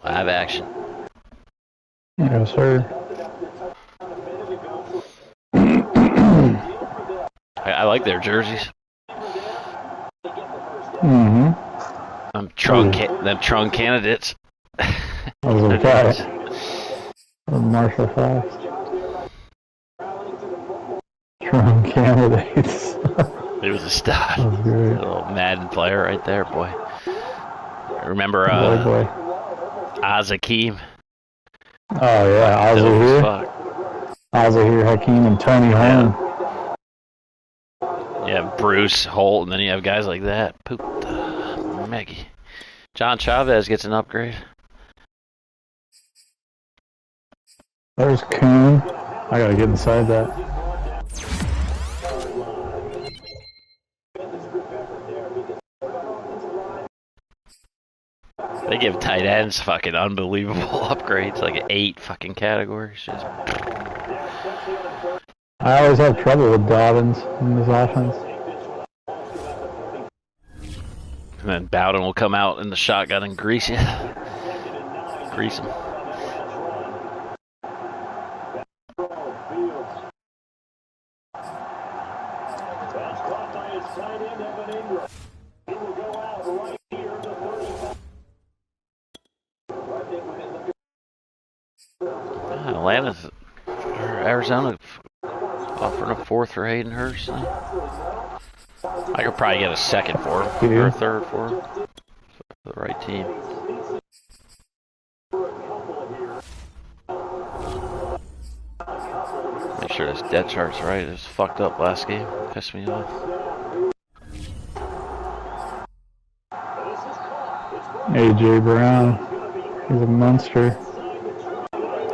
Live action. Yes, sir. I like their jerseys. Mm-hmm. Them Trung candidates. Those are right. Marshall Fox. Trump candidates. He was a stud. That was great. A little Madden player right there, boy. Remember boy. Azakeem? Oh, yeah. Azahir Hakeem and Tony Horn. Yeah, Bruce Holt, and then you have guys like that. Maggie. John Chavez gets an upgrade. There's Coon. I gotta get inside that. They give tight ends fucking unbelievable upgrades, like 8 fucking categories. Just... I always have trouble with Dobbins in this offense. And then Bowden will come out in the shotgun and grease you. Grease him. Arizona offering a 4th for Hayden Hurst. I could probably get a 2nd for him, or a 3rd for him. For the right team. Make sure this depth chart's right. It was fucked up last game. Pissed me off. A.J. Brown. He's a monster.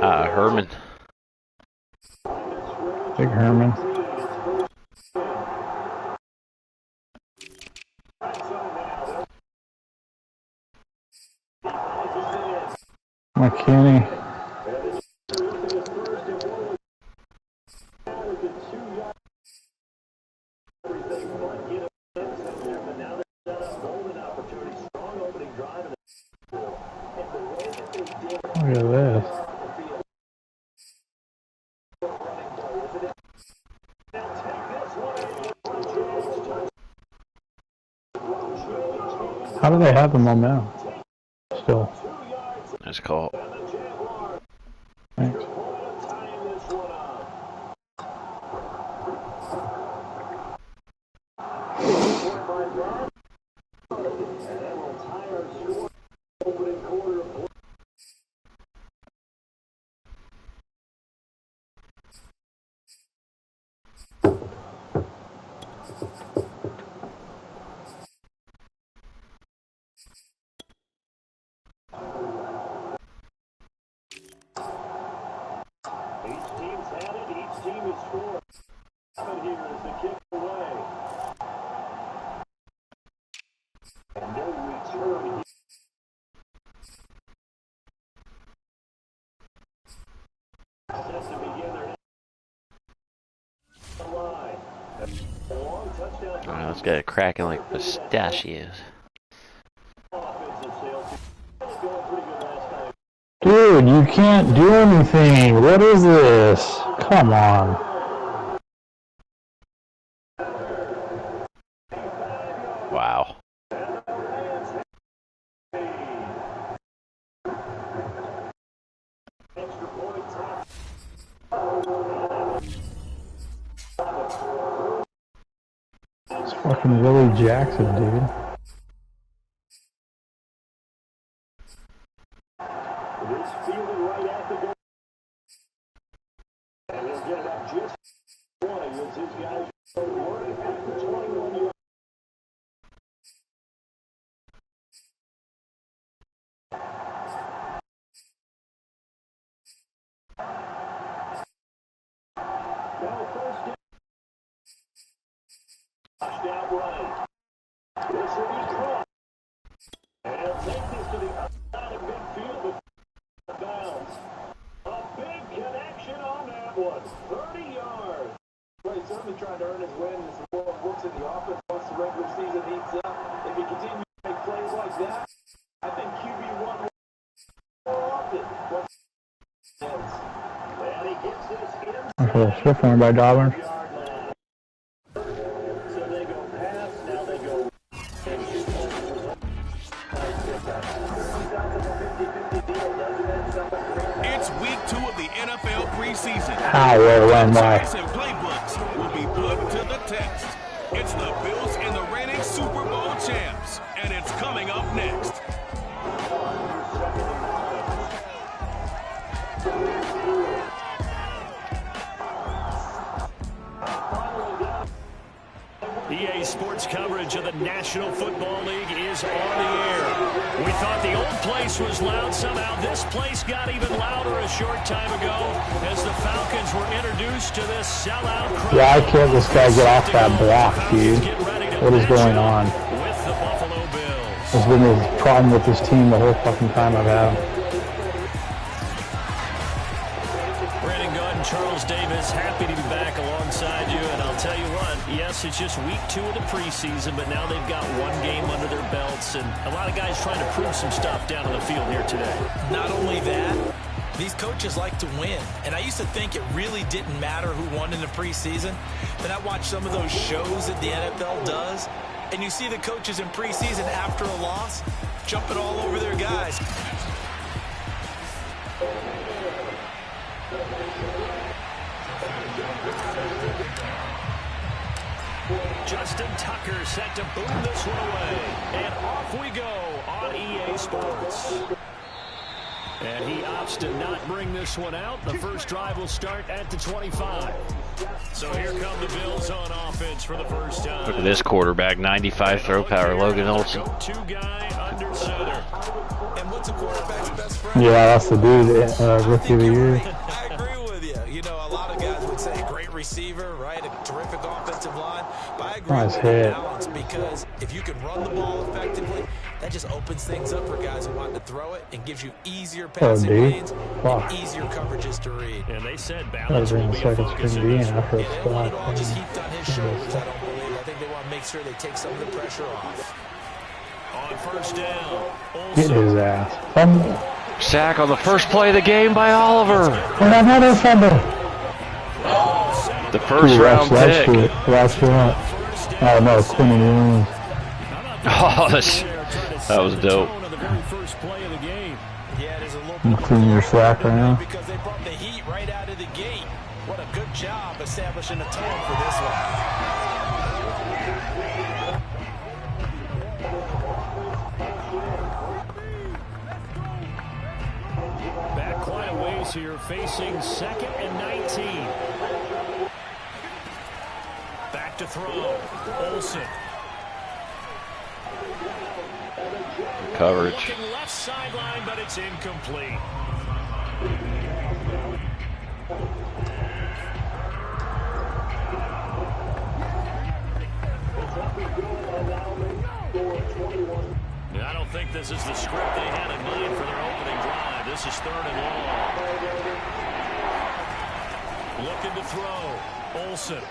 Herman. Big Herman. McKinney. Look at this. How do they have the momentum still? Nice call. Thanks. Let's get it cracking like pistachios. Dude, you can't do anything. What is this? Come on. Wow. It's fucking Willie Jackson, dude. Trying to earn his win as the world looks at the offense once the regular season heats up. If he continues to make plays like that, I think QB1 Okay, shift one by Dolphins. It's week 2 of the NFL preseason. How, where, when, why? And playbooks will be put to the test. It's the Bills and the reigning Super Bowl champs, and it's coming up next. EA Sports coverage of the National Football League is on the air. We thought the old place was loud. Somehow this place got even louder a short time ago as the Falcons were introduced to this sellout crowd. Why can't this guy get off that block, dude? What is going on? With the Buffalo Bills. There's been this problem with this team the whole fucking time I've had. Brandon Gordon, Charles Davis, happy to be back alongside you. And I'll tell you what, yes, it's just week 2 of the preseason, but now they've got one game under their belts. And a lot of guys trying to prove some stuff down on the field here today. Not only that, these coaches like to win. And I used to think it really didn't matter who won in the preseason. Then I watched some of those shows that the NFL does, and you see the coaches in preseason after a loss jumping all over their guys. Justin Tucker set to boom this one away. And off we go on EA Sports. And he opts to not bring this one out. The first drive will start at the 25. So here come the Bills on offense for the first time. Look at this quarterback, 95 throw power, Logan Olsen. Two-guy under center. And what's a quarterback's best friend? Yeah, that's the dude, rookie of the year. I agree with you. You know, a lot of guys would say great receiver, right? A terrific offensive line. But I agree Nice with hit. balance, because if you can run the ball effectively, that just opens things up for guys who want to throw it and gives you easier passing lanes and easier coverages to read. And they said That balance was will in the be a second focus string in D this one. after They a don't want spot. it all just heaped on his shoulders, I don't believe. I think they want to make sure they take some of the pressure off. On first down, Get Olsen. his ass. Sack on the first play of the game by Oliver. And another fumble. The first round pick. Last year. Oh no, Quinn and Oh, that was dope. On the very first play of the game. Yeah, there's a little I'm cleaning your slack right now. because they brought the heat right out of the gate. What a good job establishing a tone for this one. Back quite a ways here, facing 2nd and 19. Back to throw. Olsen. Coverage. Looking left sideline, but it's incomplete. I don't think this is the script they had in mind for their opening drive. This is 3rd and long. Looking to throw. Olsen.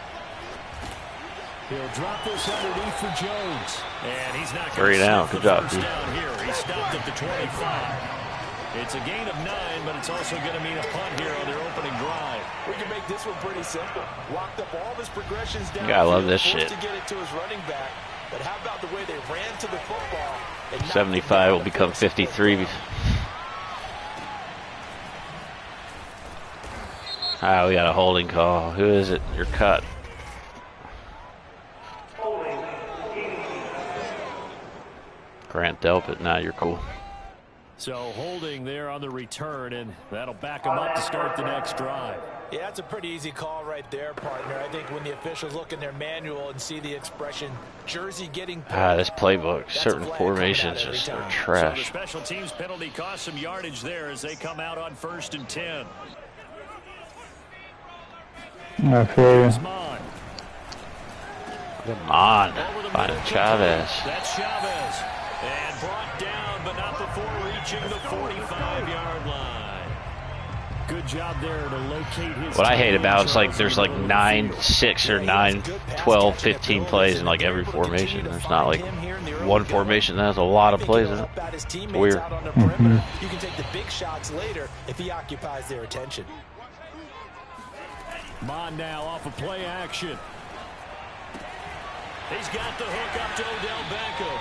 He'll drop this underneath for Jones. And he's not going to down. Good job, first dude. down here. He stopped at the 25. It's a gain of 9, but it's also going to mean a punt here on their opening drive. We can make this one pretty simple. Walked up all of his progressions down. Yeah, I love this forced shit. to get it to his running back. But how about the way they ran to the football? And knocked it 75 down will to become finish the 53. Ah, we got a holding call. Who is it? You're cut. Grant Delpit. Nah, you're cool. So holding there on the return, and that'll back him up to start the next drive. Yeah, that's a pretty easy call right there, partner. I think when the officials look in their manual and see the expression jersey getting pulled, This playbook, that's a certain flag formations coming out just every are time. So the trash. special teams penalty cost some yardage there as they come out on 1st and 10. Okay. Here's Mond. Come on. Over the Find middle to Chavez. Jones. That's Chavez. And brought down, but not before reaching the 45-yard line. Good job there to locate his. What I hate teammate, about it's like Charles there's like Woodward. 9, 6, or 9, 12, 15 plays in like every formation. There's not like one formation that has a lot of plays in it. It's weird. You can take the big shots later if he occupies their attention. Mond now off of play action. He's got the hook up to Odell Beckham.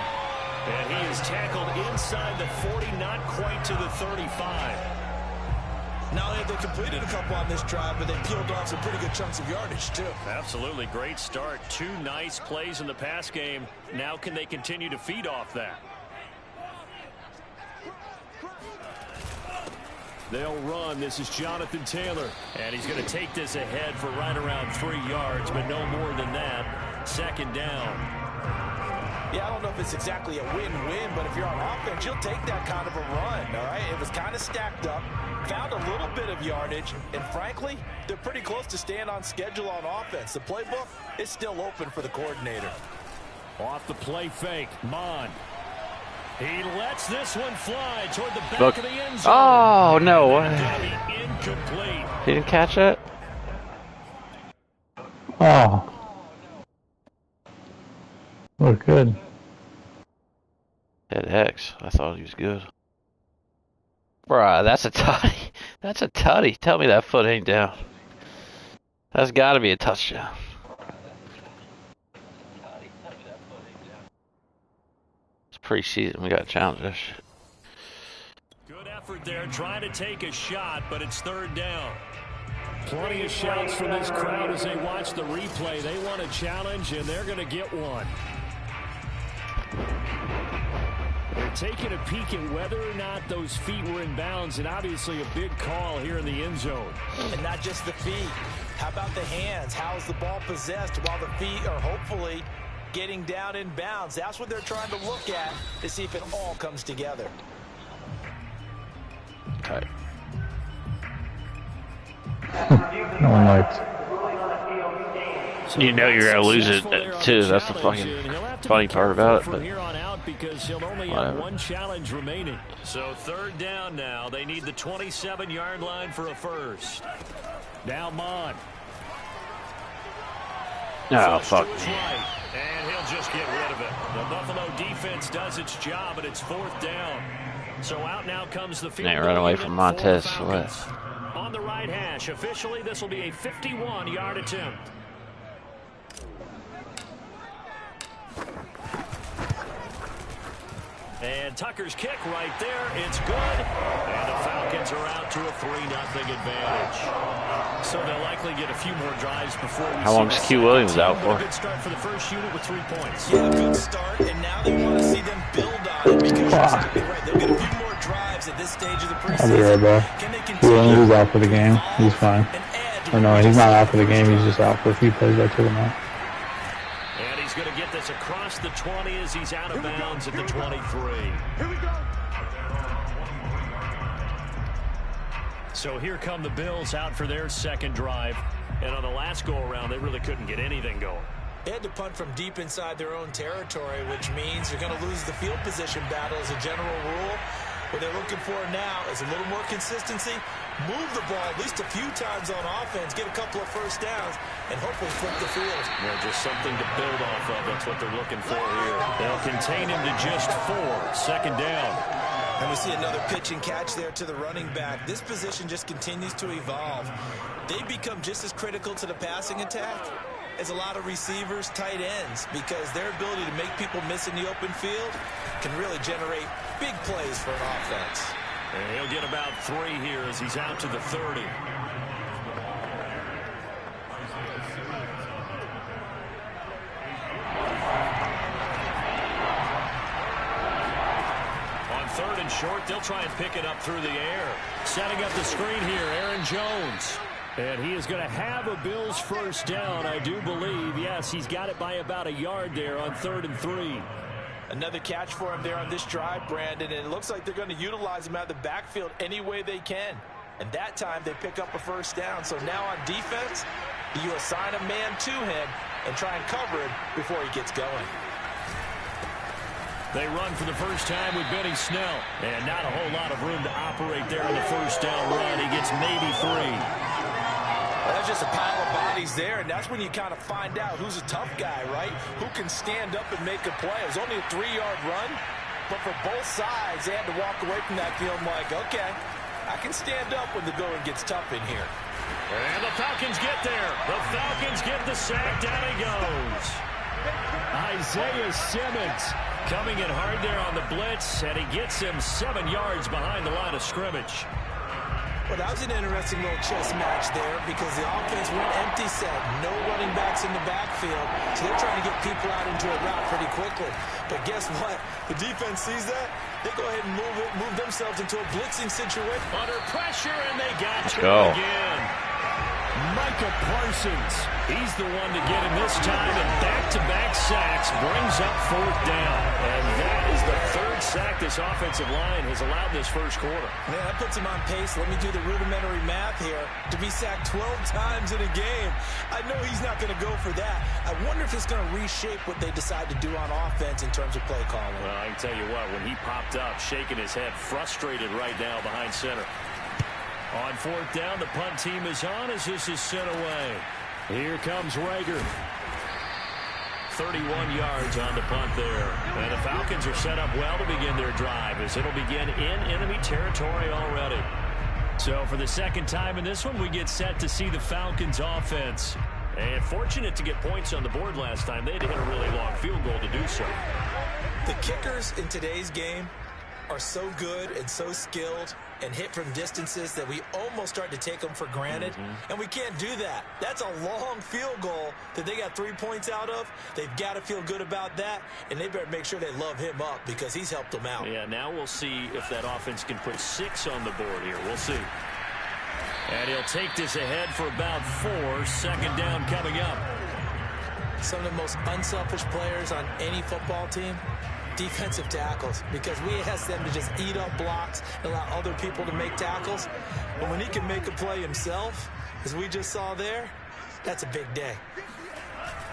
And he is tackled inside the 40, not quite to the 35. Now they completed a couple on this drive, but they peeled off some pretty good chunks of yardage, too. Absolutely great start. 2 nice plays in the pass game. Now can they continue to feed off that? They'll run. This is Jonathan Taylor. And he's going to take this ahead for right around 3 yards, but no more than that. 2nd down. Yeah, I don't know if it's exactly a win-win, but if you're on offense, you'll take that kind of a run, all right? It was kind of stacked up, found a little bit of yardage, and frankly, they're pretty close to staying on schedule on offense. The playbook is still open for the coordinator. Off the play fake, Mond. He lets this one fly toward the back Look. of the end zone. Oh, no way. Incomplete. He didn't catch it? Oh. Look good. Hit X. I thought he was good. Bruh, that's a tutty. That's a tutty. Tell me that foot ain't down. That's got to be a touchdown. It's preseason. We got to challenge this shit. Good effort there, trying to take a shot, but it's 3rd down. Plenty of shouts from this crowd as they watch the replay. They want a challenge, and they're going to get one. They're taking a peek at whether or not those feet were in bounds, and obviously a big call here in the end zone. And not just the feet. How about the hands? How's the ball possessed while the feet are hopefully getting down in bounds? That's what they're trying to look at to see if it all comes together. Okay. No one liked. You know you're going to lose it, too. That's the fucking funny part about it. But because he'll only have 1 challenge remaining. So 3rd down now. They need the 27-yard line for a first. Now Mond. Oh, fuck. Right, and he'll just get rid of it. The Buffalo defense does its job, and it's 4th down. So out now comes the field. Ain't run away from Montez. On the right hash. Officially, this will be a 51-yard attempt. And Tucker's kick right there. It's good. And the Falcons are out to a 3-0 advantage. So they'll likely get a few more drives before we How long is Q Williams out for? A good start for the first unit with 3 points. Yeah, a good start, and now they want to see them build on it because you're exactly right. They'll get a few more drives at this stage of the preseason. I'll be right back. Can they continue? Williams is out for the game. He's fine. Or no, he's not out for the game. He's just out for a few plays. I took him out. And he's going to get this across the 20 as he's out of bounds at the 23. Here we go. So here come the Bills out for their 2nd drive. And on the last go-around, they really couldn't get anything going. They had to punt from deep inside their own territory, which means you're going to lose the field position battle as a general rule. What they're looking for now is a little more consistency, move the ball at least a few times on offense, get a couple of first downs, and hopefully flip the field. Yeah, just something to build off of. That's what they're looking for here. They'll contain him to just 4. 2nd down. And we see another pitch and catch there to the running back. This position just continues to evolve. They become just as critical to the passing attack as a lot of receivers, tight ends, because their ability to make people miss in the open field can really generate big plays for an offense. And he'll get about 3 here as he's out to the 30. On 3rd and short, they'll try and pick it up through the air. Setting up the screen here, Aaron Jones. And he is going to have a Bills first down, I do believe. Yes, he's got it by about a yard there on 3rd and 3. Another catch for him there on this drive, Brandon, and it looks like they're going to utilize him out of the backfield any way they can. And that time they pick up a first down. So now on defense, you assign a man to him and try and cover him before he gets going. They run for the first time with Benny Snell. And not a whole lot of room to operate there on the first down run. He gets maybe 3. Well, that's just a pile of bodies there, and that's when you kind of find out who's a tough guy, right? Who can stand up and make a play. It was only a 3-yard run, but for both sides, they had to walk away from that feeling like, okay, I can stand up when the going gets tough in here. And the Falcons get there. The Falcons get the sack. Down he goes. Isaiah Simmons coming in hard there on the blitz, and he gets him 7 yards behind the line of scrimmage. Well, that was an interesting little chess match there because the offense went empty set. No running backs in the backfield, so they're trying to get people out into a route pretty quickly. But guess what? The defense sees that. They go ahead and move themselves into a blitzing situation. Under pressure, and they got to go. again. Micah Parsons, he's the one to get him this time, and back-to-back sacks brings up 4th down. And that is the 3rd sack this offensive line has allowed this first quarter. Man, that puts him on pace. Let me do the rudimentary math here. To be sacked 12 times in a game, I know he's not going to go for that. I wonder if it's going to reshape what they decide to do on offense in terms of play calling. Well, I can tell you what, when he popped up, shaking his head, frustrated right now behind center. On 4th down, the punt team is on as this is sent away. Here comes Rager. 31 yards on the punt there. And the Falcons are set up well to begin their drive as it'll begin in enemy territory already. So for the second time in this one, we get set to see the Falcons offense. And fortunate to get points on the board last time. They had to hit a really long field goal to do so. The kickers in today's game are so good and so skilled and hit from distances that we almost start to take them for granted. And we can't do that. That's a long field goal that they got 3 points out of. They've got to feel good about that, and they better make sure they love him up because he's helped them out. Yeah, now we'll see if that offense can put 6 on the board here. We'll see. And he'll take this ahead for about 4. 2nd down coming up. Some of the most unselfish players on any football team, defensive tackles, because we ask them to just eat up blocks and allow other people to make tackles. But when he can make a play himself, as we just saw there, that's a big day.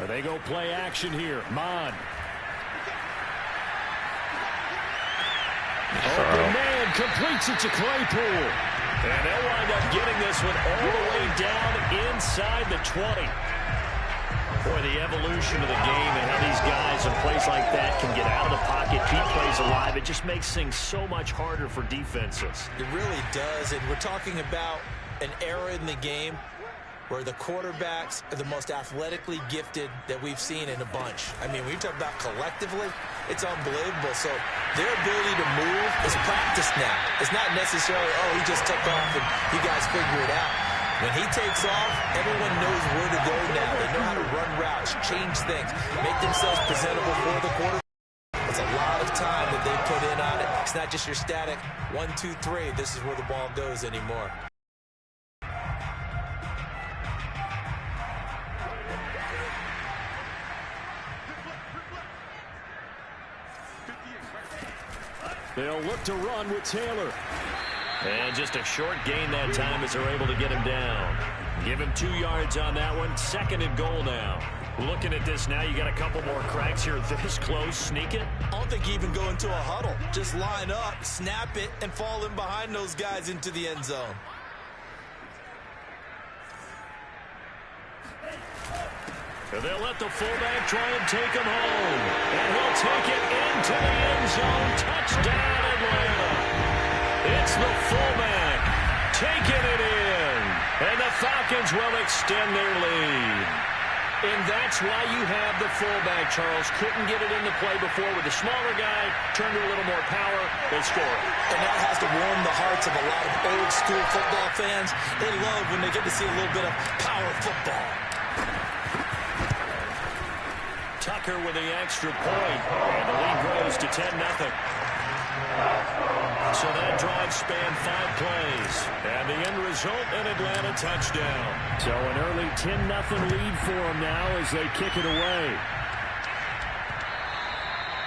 They go play action here. Mond. Open man completes it to Claypool. And they'll wind up getting this one all the way down inside the 20. Boy, the evolution of the game and how these guys in plays like that can get out of the pocket, keep plays alive, it just makes things so much harder for defenses. It really does, and we're talking about an era in the game where the quarterbacks are the most athletically gifted that we've seen in a bunch. I mean, when you talk about collectively, it's unbelievable. So their ability to move is practiced now. It's not necessarily, oh, he just took off and you guys figure it out. When he takes off, everyone knows where to go now. They know how to run routes, change things, make themselves presentable for the quarterback. It's a lot of time that they put in on it. It's not just your static 1, 2, 3. This is where the ball goes anymore. They'll look to run with Taylor. And just a short gain that time as they're able to get him down. Give him 2 yards on that one. 2nd and goal now. Looking at this now, you got a couple more cracks here this close. Sneak it. I don't think you even go into a huddle. Just line up, snap it, and fall in behind those guys into the end zone. And they'll let the fullback try and take him home. And he'll take it into the end zone. Touchdown, Atlanta. It's the fullback taking it in. And the Falcons will extend their lead. And that's why you have the fullback, Charles. Couldn't get it into play before with the smaller guy. Turned to a little more power. They score. And that has to warm the hearts of a lot of old-school football fans. They love when they get to see a little bit of power football. Tucker with the extra point. And the lead grows to 10-0. So that drive spanned 5 plays. And the end result, an Atlanta touchdown. So an early 10-0 lead for them now as they kick it away.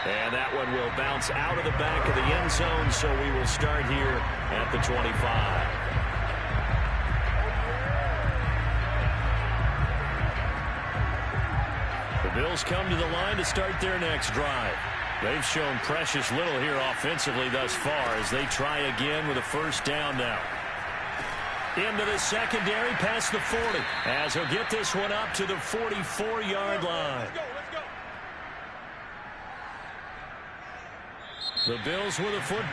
And that one will bounce out of the back of the end zone, so we will start here at the 25. The Bills come to the line to start their next drive. They've shown precious little here offensively thus far as they try again with a first down now. Into the secondary past the 40 as he'll get this one up to the 44-yard line. The Bills with a foot.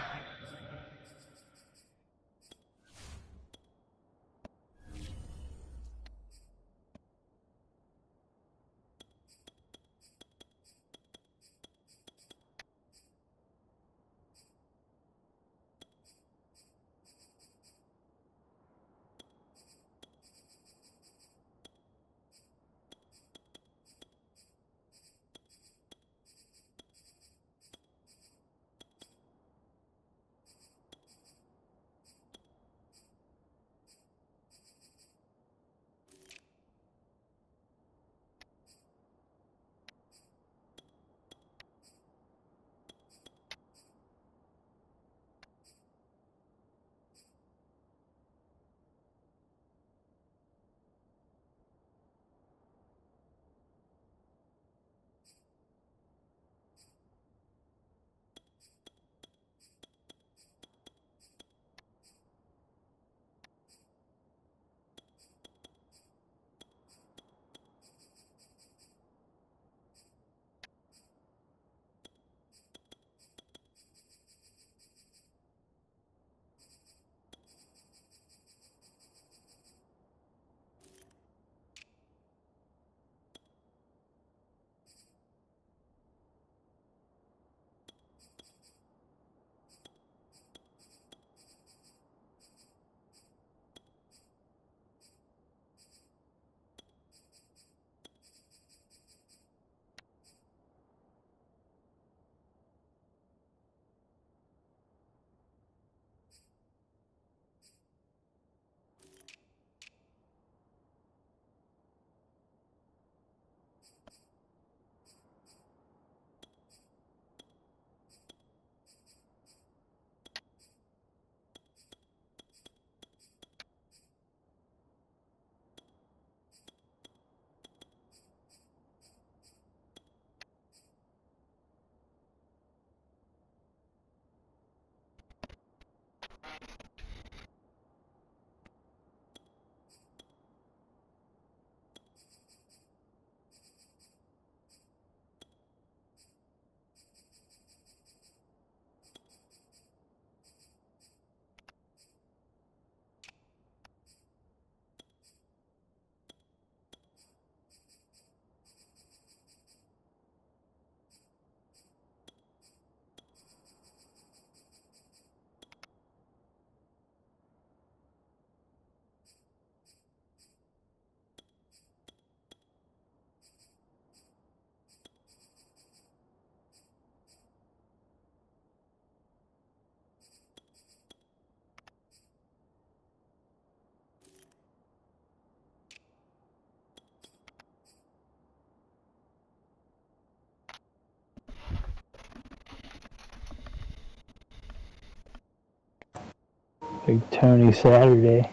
Big Tony Saturday.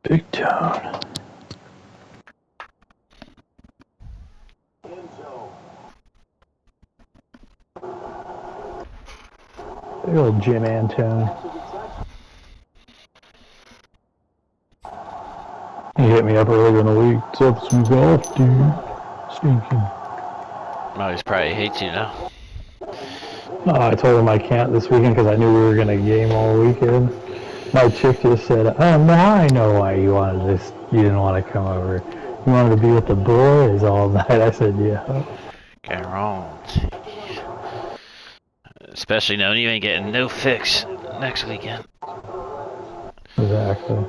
Big Tone. Big old Jim Antone. He hit me up earlier in the week. What's up, some golf, dude? Stinking. No, he's probably hates you now. I told him I can't this weekend because I knew we were going to game all weekend. My chick just said, now I know why you wanted this. You didn't want to come over. You wanted to be with the boys all night. I said, yeah. Get wrong. Especially knowing you ain't getting no fix next weekend. Exactly.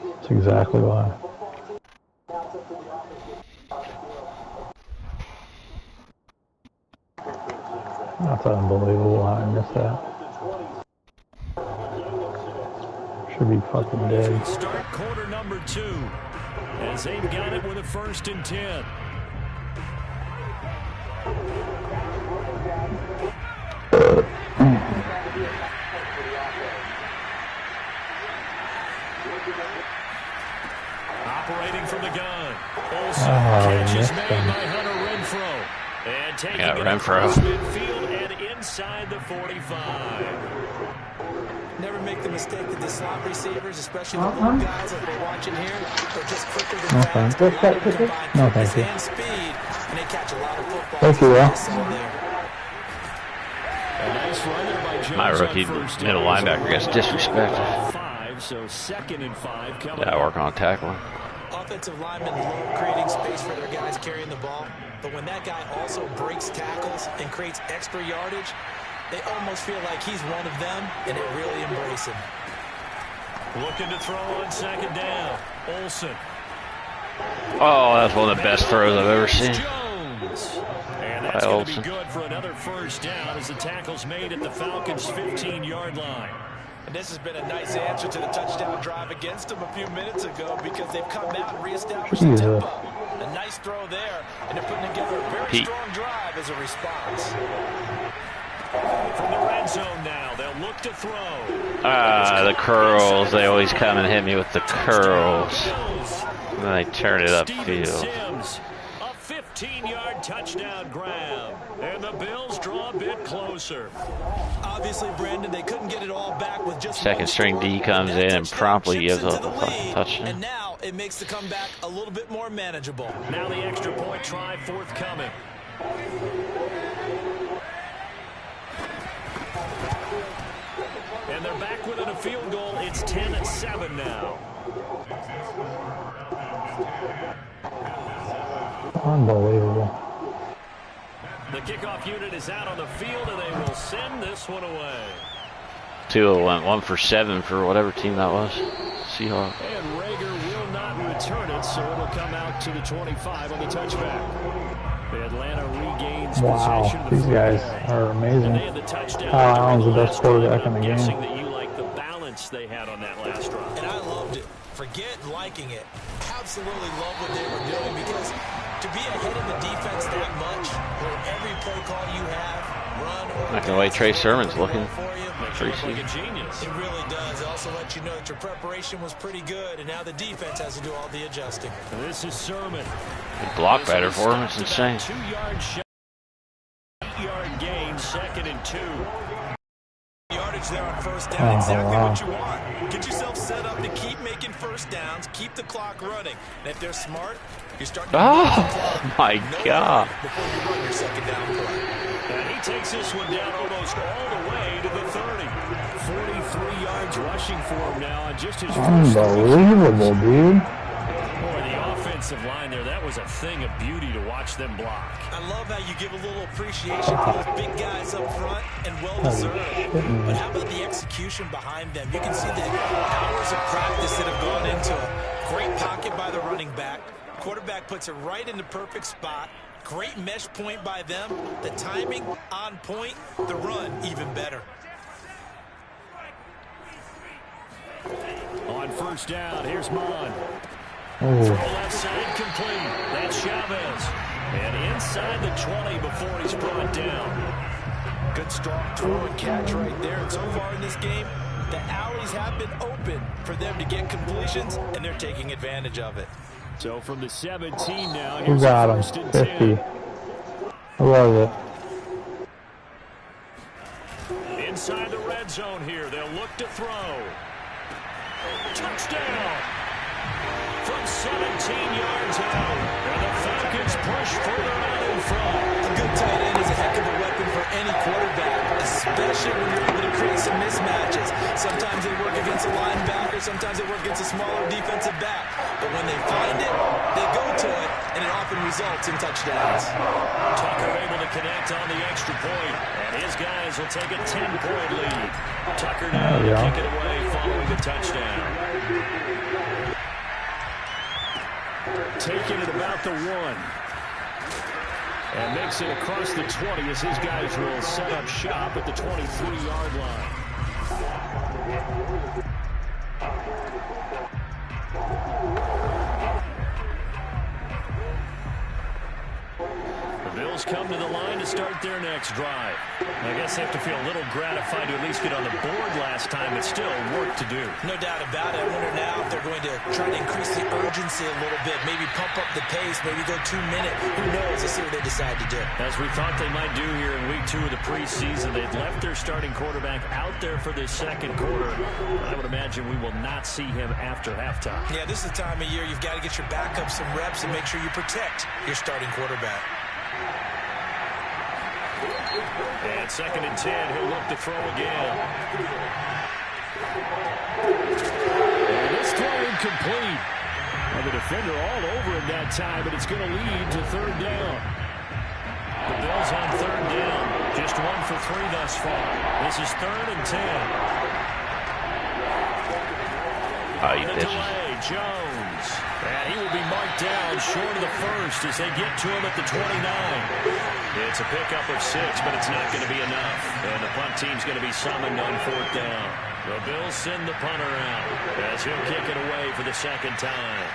That's exactly why. That's unbelievable how I missed that. Should be fucking dead. Start quarter number 2 as they've got it with a 1st and 10. Operating from the gun. Also catches made by Hunter Renfrow. And taking it across midfield and inside the 45. Never make the mistake that the slot receivers, especially the little guys like we're watching here, are just quicker than fast. No, thank you. And speed, and they catch a lot of footballs. Thank you, Will. My rookie middle linebacker gets disrespected. 5, so 2nd and 5 coming. Yeah, work on tackling. Offensive linemen love creating space for their guys carrying the ball, but when that guy also breaks tackles and creates extra yardage, they almost feel like he's one of them, and they really embrace him. Looking to throw on 2nd down. Olsen. Oh, that's one of the best throws I've ever seen. Jones. And that's going to be good for another 1st down as the tackle's made at the Falcons' 15-yard line. And this has been a nice answer to the touchdown drive against them a few minutes ago because they've come out and reestablished the tempo. A nice throw there, and they're putting together a very strong drive as a response. From the red zone now, they'll look to throw. The curls. They always come and hit me with the curls. And then they turn it upfield. A 15-yard touchdown grab. And the Bills draw a bit closer. Obviously, Brandon, they couldn't get it all back with just second string D comes in and promptly gives up the touchdown. And now it makes the comeback a little bit more manageable. Now the extra point try forthcoming. And they're back within a field goal. It's 10-7 now. Unbelievable. The kickoff unit is out on the field, and they will send this one away. Tua went 1 for 7 for whatever team that was. Seahawks. And Rager will not return it, so it'll come out to the 25 on the touchback. Atlanta regains possession of the these guys are amazing. Kyle Allen's the best quarterback in the game. That you like the balance they had on that last run. And I loved it. Forget liking it. Absolutely love what they were doing because to be ahead of the defense that much, where every play call you have, run or not gonna wait. Trey Sermon's looking pretty like a genius. It really does. It also lets you know that your preparation was pretty good, and now the defense has to do all the adjusting. And this is Sermon. He blocked better for him. It's insane. 2-yard shot. 8-yard gain, 2nd and 2. Yardage there on 1st down, exactly what you want. Get yourself set up to keep making 1st downs, keep the clock running. And if they're smart, you start to my God. Before you run your 2nd down play. And he takes this one down almost all the way to the 30. 43 yards rushing for him now on just his unbelievable, dude. Boy, the offensive line there, that was a thing of beauty to watch them block. I love how you give a little appreciation for those big guys up front and well-deserved. But how about the execution behind them? You can see the hours of practice that have gone into it. Great pocket by the running back. Quarterback puts it right in the perfect spot. Great mesh point by them. The timing on point. The run even better. first down. Here's Mond. Oh. Throw left side complete. That's Chavez. And inside the 20 before he's brought down. Good strong throw and catch right there. And so far in this game, the alleys have been open for them to get completions, and they're taking advantage of it. So from the 17 now, Who here's got him? first and 50. 10. I love it. Inside the red zone here, they'll look to throw. Touchdown! From 17 yards out, and the Falcons push further out in front. A good tight end is a heck of a weapon for any quarterback, especially when you're able to create some mismatches. Sometimes they work against a linebacker, sometimes they work against a smaller defensive back. But when they find it, they go to it, and it often results in touchdowns. Tucker able to connect on the extra point, and his guys will take a 10-point lead. Tucker now to kick it away following the touchdown. Taking it about the 1. And makes it across the 20 as his guys will set up shop at the 23-yard line. The Bills come to the line to start their next drive. I guess they have to feel a little gratified to at least get on the board last time, but still work to do. No doubt about it. I wonder now if they're going to try to increase the urgency a little bit, maybe pump up the pace, maybe go 2 minute. Who knows? Let's see what they decide to do. As we thought they might do here in week 2 of the preseason, they've left their starting quarterback out there for this second quarter. I would imagine we will not see him after halftime. Yeah, this is the time of year you've got to get your backup some reps and make sure you protect your starting quarterback. And 2nd and 10, he'll look to throw again. And this throw incomplete. And the defender all over him that time, but it's going to lead to 3rd down. The Bills on 3rd down. Just 1 for 3 thus far. This is 3rd and 10. Oh, you The delay, Jones. And he will be marked down short of the first as they get to him at the 29. It's a pickup of 6, but it's not going to be enough. And the punt team's going to be summoned on 4th down. The Bills send the punter out as he'll kick it away for the 2nd time.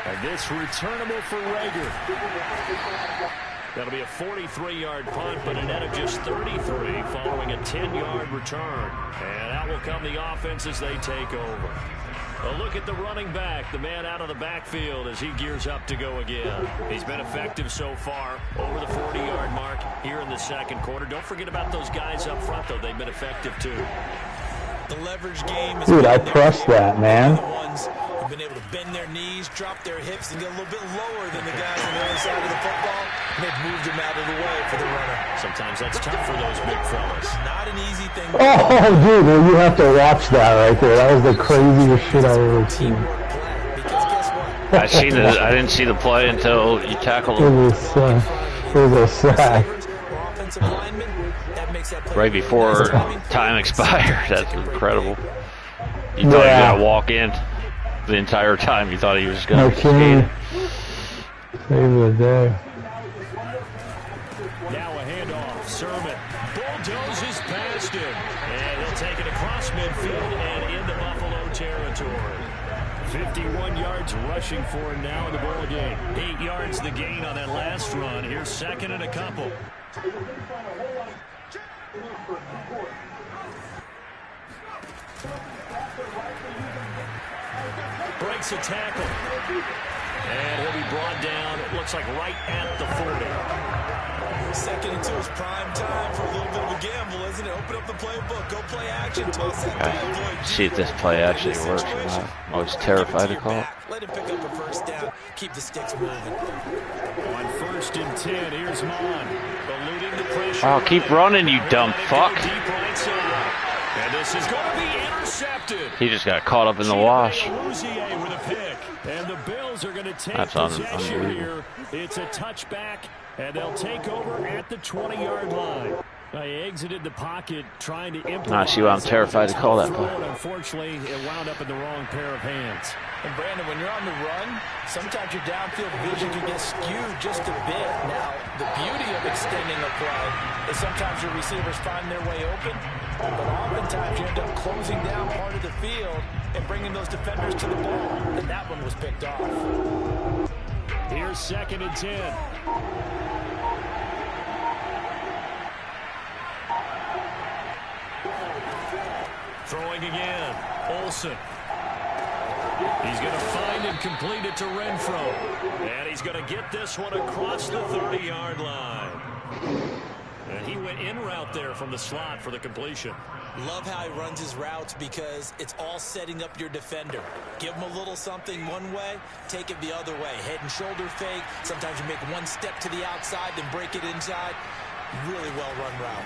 And this returnable for Rager. That'll be a 43-yard punt, but a net of just 33 following a 10-yard return. And out will come the offense as they take over. A look at the running back, the man out of the backfield as he gears up to go again. He's been effective so far, over the 40-yard mark here in the second quarter. Don't forget about those guys up front, though. They've been effective, too. The leverage game is... Dude, I pressed that, man. The ones who've been able to bend their knees, drop their hips, and get a little bit lower than the guys on the other side of the football. And they've moved them out of the way for the runner. Sometimes that's tough for those big fellas. Not an easy thing. Oh, dude, well, you have to watch that right there. That was the craziest shit I've ever seen. Because guess what? I didn't see the play until you tackled him. It was a sack. Offensive lineman, that makes that play Right before time expired. That's incredible. You thought he was going to walk in the entire time. You thought he was going to skate. Save the day. Now a handoff. Sermon bulldozes past him. And he'll take it across midfield and into Buffalo territory. 51 yards rushing for him now in the ball game. 8 yards the gain on that last run. Here's 2nd and a couple. Breaks a tackle. And he'll be brought down, it looks like right at the 40. 2nd and 2 is prime time for a little bit of a gamble, isn't it? Open up the playbook, go play action, toss that down, boy. See if this play actually works or not. I was terrified to call it. Let him pick up a first down, keep the sticks moving. On 1st and 10, here's Mond. Eluding the pressure. Oh, keep running, you dumb fuck. Deep right side. And this is going to be intercepted. He just got caught up in the wash. With a pick. And the Bills are going to take possession here. It's a touchback, and they'll take over at the 20-yard line. He exited the pocket trying to improvise. I see why I'm terrified to call that play. Unfortunately, it wound up in the wrong pair of hands. And Brandon, when you're on the run, sometimes your downfield vision can get skewed just a bit. Now, the beauty of extending a play is sometimes your receivers find their way open, but oftentimes you end up closing down part of the field and bringing those defenders to the ball, and that one was picked off. Here's 2nd and 10. Throwing again. Olsen. He's going to find and complete it to Renfro. And he's going to get this one across the 30-yard line. And he went in route there from the slot for the completion. Love how he runs his routes because it's all setting up your defender. Give him a little something one way, take it the other way. Head and shoulder fake. Sometimes you make one step to the outside, then break it inside. Really well-run route.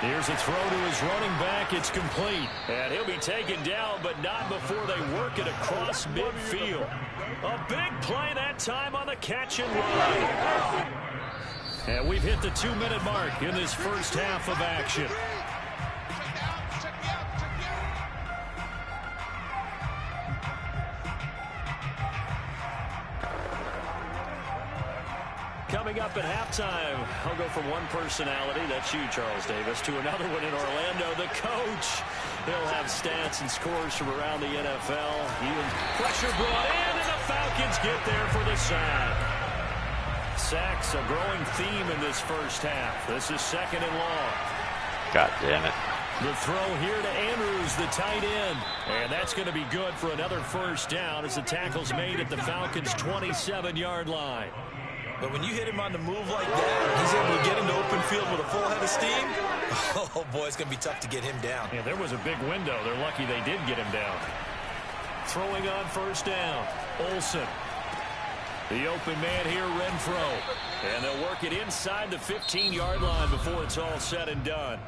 Here's a throw to his running back. It's complete. And he'll be taken down, but not before they work it across midfield. A big play that time on the catch and run. And we've hit the 2-minute mark in this first half of action. Coming up at halftime, I'll go from one personality, that's you, Charles Davis, to another one in Orlando, the coach. He'll have stats and scores from around the NFL. Even pressure brought in, and the Falcons get there for the sack. Sacks a growing theme in this first half. This is 2nd and long. God damn it. The throw here to Andrews, the tight end. And that's going to be good for another first down as the tackle's made at the Falcons' 27-yard line. But when you hit him on the move like that, he's able to get into open field with a full head of steam. Oh, boy, it's going to be tough to get him down. Yeah, there was a big window. They're lucky they did get him down. Throwing on first down, Olsen. The open man here, Renfro. And they'll work it inside the 15-yard line before it's all said and done.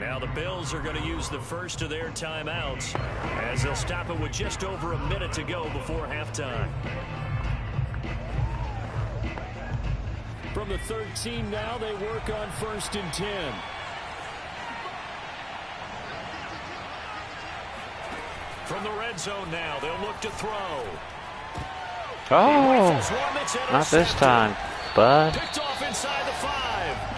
Now the Bills are going to use the first of their timeouts as they'll stop it with just over a minute to go before halftime. From the 13 now, they work on 1st and 10. From the red zone now, they'll look to throw. Oh, not this time, bud. Picked off inside the 5.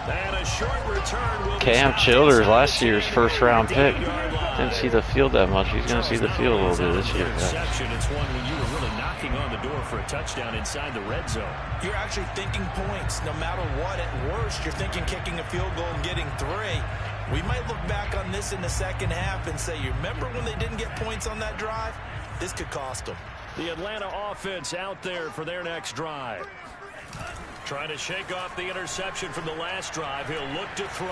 And a short return will Cam Childers, last year's first-round pick. Didn't see the field that much. He's going to see the field a little bit this year. It's one when you were really knocking on the door for a touchdown inside the red zone. You're actually thinking points. No matter what, at worst, you're thinking kicking a field goal and getting 3. We might look back on this in the second half and say, you remember when they didn't get points on that drive? This could cost them. The Atlanta offense out there for their next drive. Trying to shake off the interception from the last drive. He'll look to throw.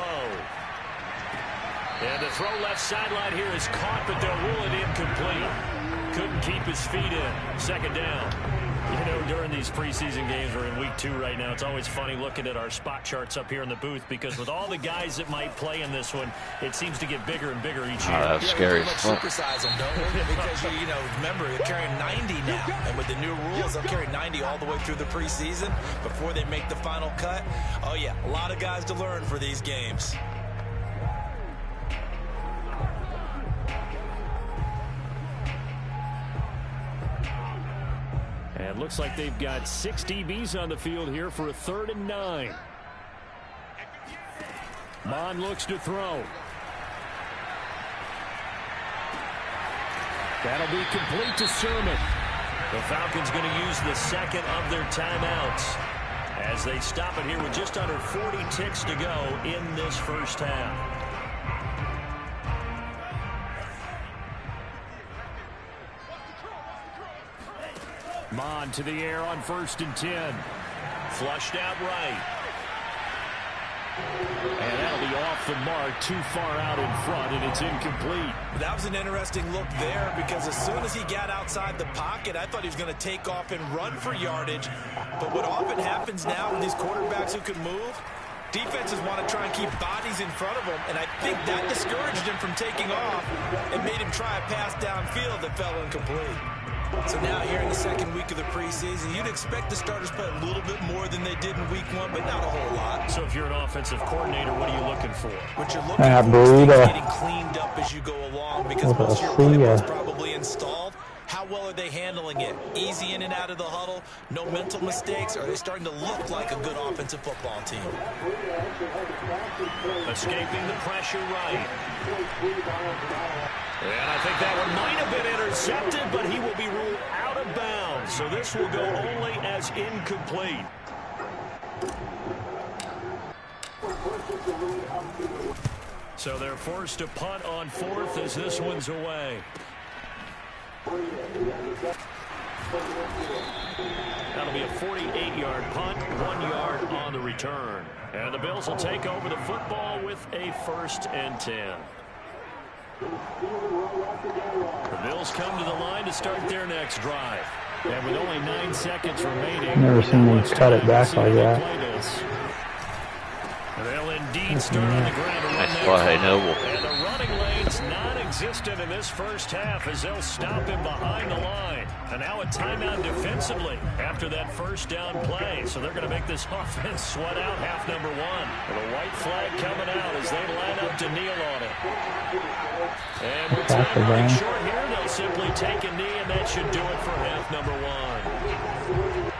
And the throw left sideline here is caught, but they'll rule it incomplete. Couldn't keep his feet in. 2nd down. You know, during these preseason games, we're in week 2 right now. It's always funny looking at our spot charts up here in the booth because with all the guys that might play in this one, it seems to get bigger and bigger each year. Oh, that's scary. Supersize them, don't we? Because, you know, remember, they're carrying 90 now. And with the new rules, they'll carry 90 all the way through the preseason before they make the final cut. Oh, yeah, a lot of guys to learn for these games. And looks like they've got 6 DBs on the field here for a 3rd and 9. Mond looks to throw. That'll be complete to Sermon. The Falcons going to use the 2nd of their timeouts as they stop it here with just under 40 ticks to go in this first half. Mond to the air on 1st and 10. Flushed out right. And that'll be off the mark, too far out in front, and it's incomplete. That was an interesting look there because as soon as he got outside the pocket, I thought he was going to take off and run for yardage. But what often happens now with these quarterbacks who can move, defenses want to try and keep bodies in front of them, and I think that discouraged him from taking off and made him try a pass downfield that fell incomplete. So now here in the second week of the preseason, you'd expect the starters to play a little bit more than they did in week one, but not a whole lot. So if you're an offensive coordinator, what are you looking for? What you're looking for is things getting cleaned up as you go along, because most of your playbook's probably installed. How well are they handling it? Easy in and out of the huddle? No mental mistakes? Are they starting to look like a good offensive football team? Escaping the pressure right. And I think that one might have been intercepted, but he will be ruled out of bounds. So this will go only as incomplete. So they're forced to punt on fourth as this one's away. That'll be a 48-yard punt, 1 yard on the return. And the Bills will take over the football with a 1st and 10. The Bills come to the line to start their next drive. And with only 9 seconds remaining, never seen them cut it back like that. They'll indeed start on the ground. Nice play, Noble. And the running lane's non-existent in this first half as they'll stop him behind the line. And now a timeout defensively after that first down play. So they're going to make this offense sweat out half number 1. And a white flag coming out as they line up to kneel on it. And with time running short here, they'll simply take a knee, and that should do it for half number 1.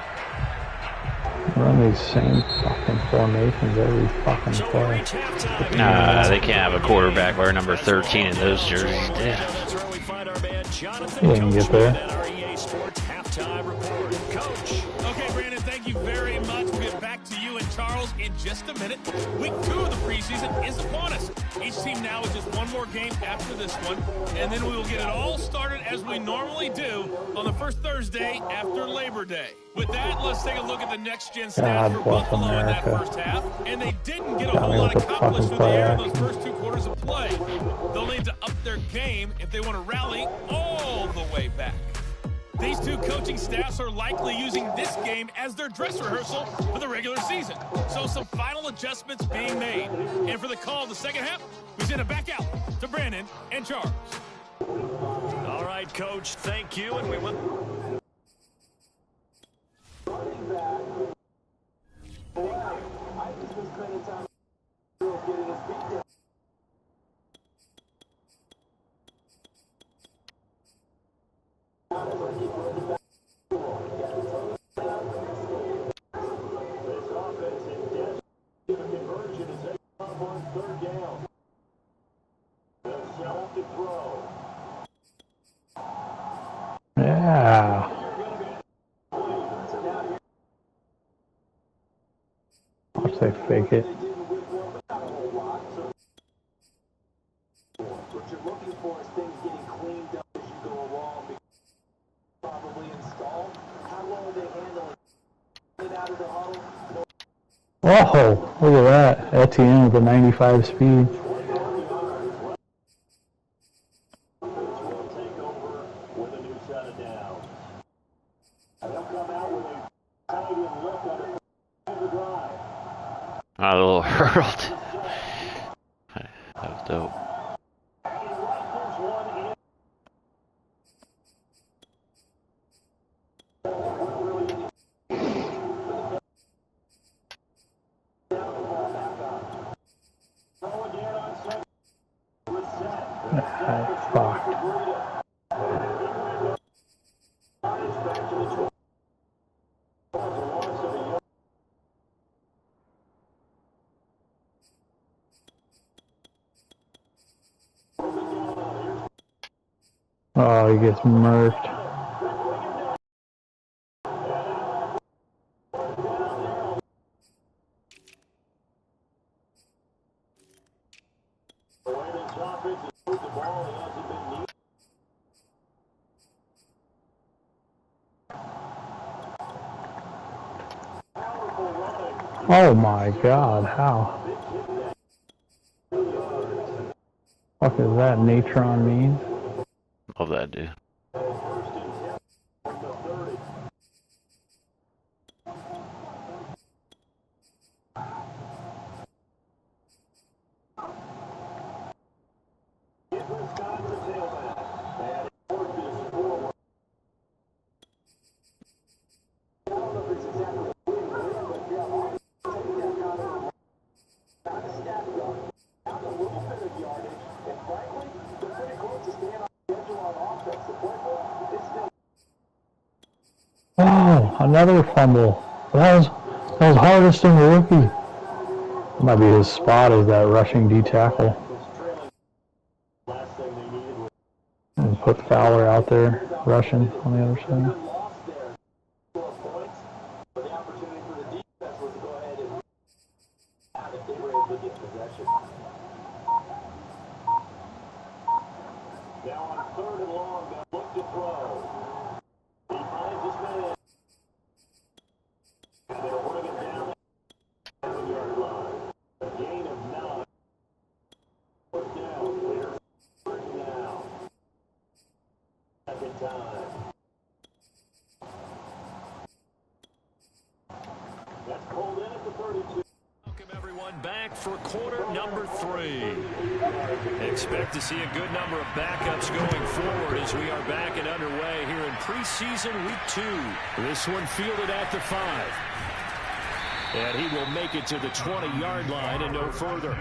Run these same fucking formations every fucking play. Nah, they can't have a quarterback wear number 13 in those jerseys. Yeah. He didn't get there. Okay, Brandon, thank you very much. We'll get back to you and Charles in just a minute. Week 2 of the preseason is upon us. Each team now is just one more game after this one, and then we will get it all started as we normally do on the first Thursday after Labor Day. With that, let's take a look at the next-gen stats for Buffalo in that first half. And they didn't get a whole lot accomplished through the air in those first 2 quarters of play. They'll need to up their game if they want to rally all the way back. These 2 coaching staffs are likely using this game as their dress rehearsal for the regular season. So some final adjustments being made. And for the call of the second half, we send it back out to Brandon and Charles. All right, Coach, thank you. And we will... Yeah. Watch they fake it. What you're looking for is things getting cleaned up as you go along. Probably installed. How well are they handling it out of the huddle? Oh, look at that. Etienne with a 95 speed. A little hurled. That was dope. Fuck. Oh, he gets murked. Oh my God, how? What is that, Natron mean? Love that dude. Another fumble. That was hardest in the rookie. Might be his spot as that rushing D tackle. And put Fowler out there rushing on the other side. Back for quarter number 3. Expect to see a good number of backups going forward as we are back and underway here in preseason week 2. This one fielded at the 5. And he will make it to the 20-yard line and no further.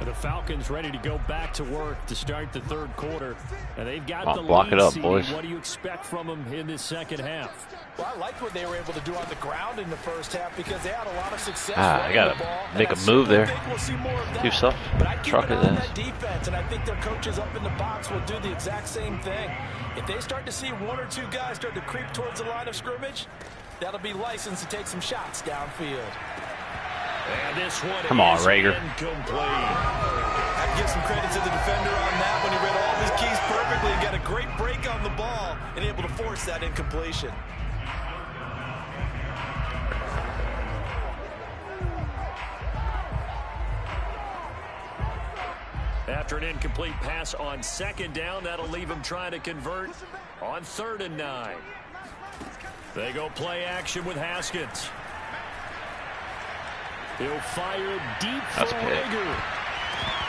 The Falcons ready to go back to work to start the third quarter. And they've got the block lead it up, seed. boys. What do you expect from them in this second half? Well, I liked what they were able to do on the ground in the first half because they had a lot of success. I gotta make a move there. Do stuff. But I keep Truck an his eye on ass. that defense, and I think their coaches up in the box will do the exact same thing. If they start to see 1 or 2 guys start to creep towards the line of scrimmage, that'll be license to take some shots downfield. And this one Come on, is Rager. incomplete. I have to give some credit to the defender on that when he read all his keys perfectly and got a great break on the ball and able to force that incompletion. After an incomplete pass on second down, that'll leave him trying to convert on 3rd and 9. They go play action with Haskins. He'll fire deep for Rager.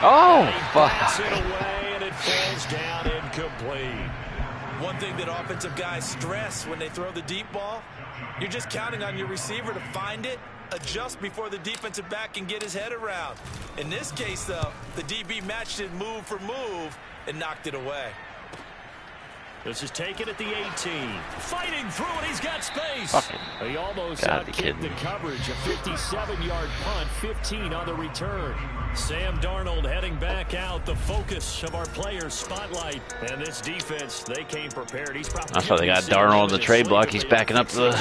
Oh, fuck. Pass it away, and it falls down incomplete. One thing that offensive guys stress when they throw the deep ball, you're just counting on your receiver to find it, adjust before the defensive back can get his head around. In this case, though, the DB matched it move for move and knocked it away. This is taken at the 18. Fighting through it, he's got space. He almost outkicked the coverage. A 57-yard punt, 15 on the return. Sam Darnold heading back out, the focus of our players' spotlight. And this defense, they came prepared. He's probably That's why they got Darnold on the trade block. He's backing up the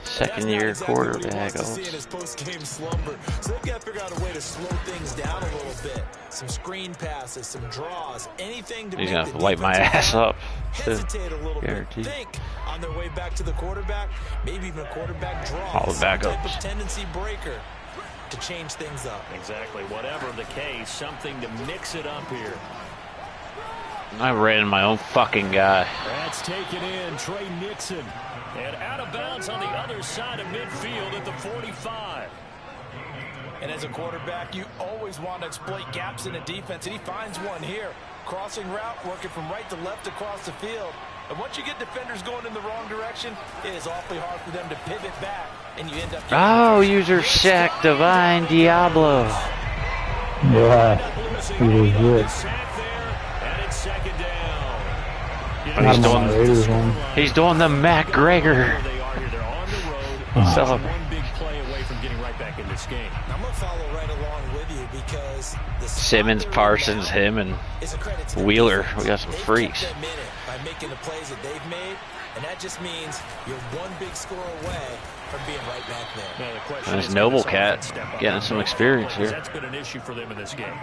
second-year quarterback. His post-game slumber. So they've got to figure out a way to slow things down a little bit. Some screen passes, some draws, anything to He's make gonna the have to wipe my ass up. hesitate a little Guaranteed. bit. Think on their way back to the quarterback, maybe even a quarterback draw. All the some type backups. of tendency breaker to change things up. Exactly. Whatever the case, something to mix it up here. I ran my own fucking guy. That's taken in. Trey Nixon. And out of bounds on the other side of midfield at the 45. And as a quarterback, you always want to exploit gaps in a defense, and he finds one here. Crossing route, working from right to left across the field. And once you get defenders going in the wrong direction, it is awfully hard for them to pivot back, and you end up... Oh, user sack, Divine Diablo. Yeah, he was good. And it's second down. He's doing the Matt Gregor. They are here. They're on the road. So- One big play away from getting right back in this game. I'm going to follow right along with you because... the Simmons, Parsons, him, and is a credit to the Wheeler. defense. We got some They've freaks. kept them in it by making the plays that they've made, and that just means you're one big score away from being right back there. Now, the question And is, this can Noble this Cat offense step up getting and some make experience plays? here. That's been an issue for them in this game.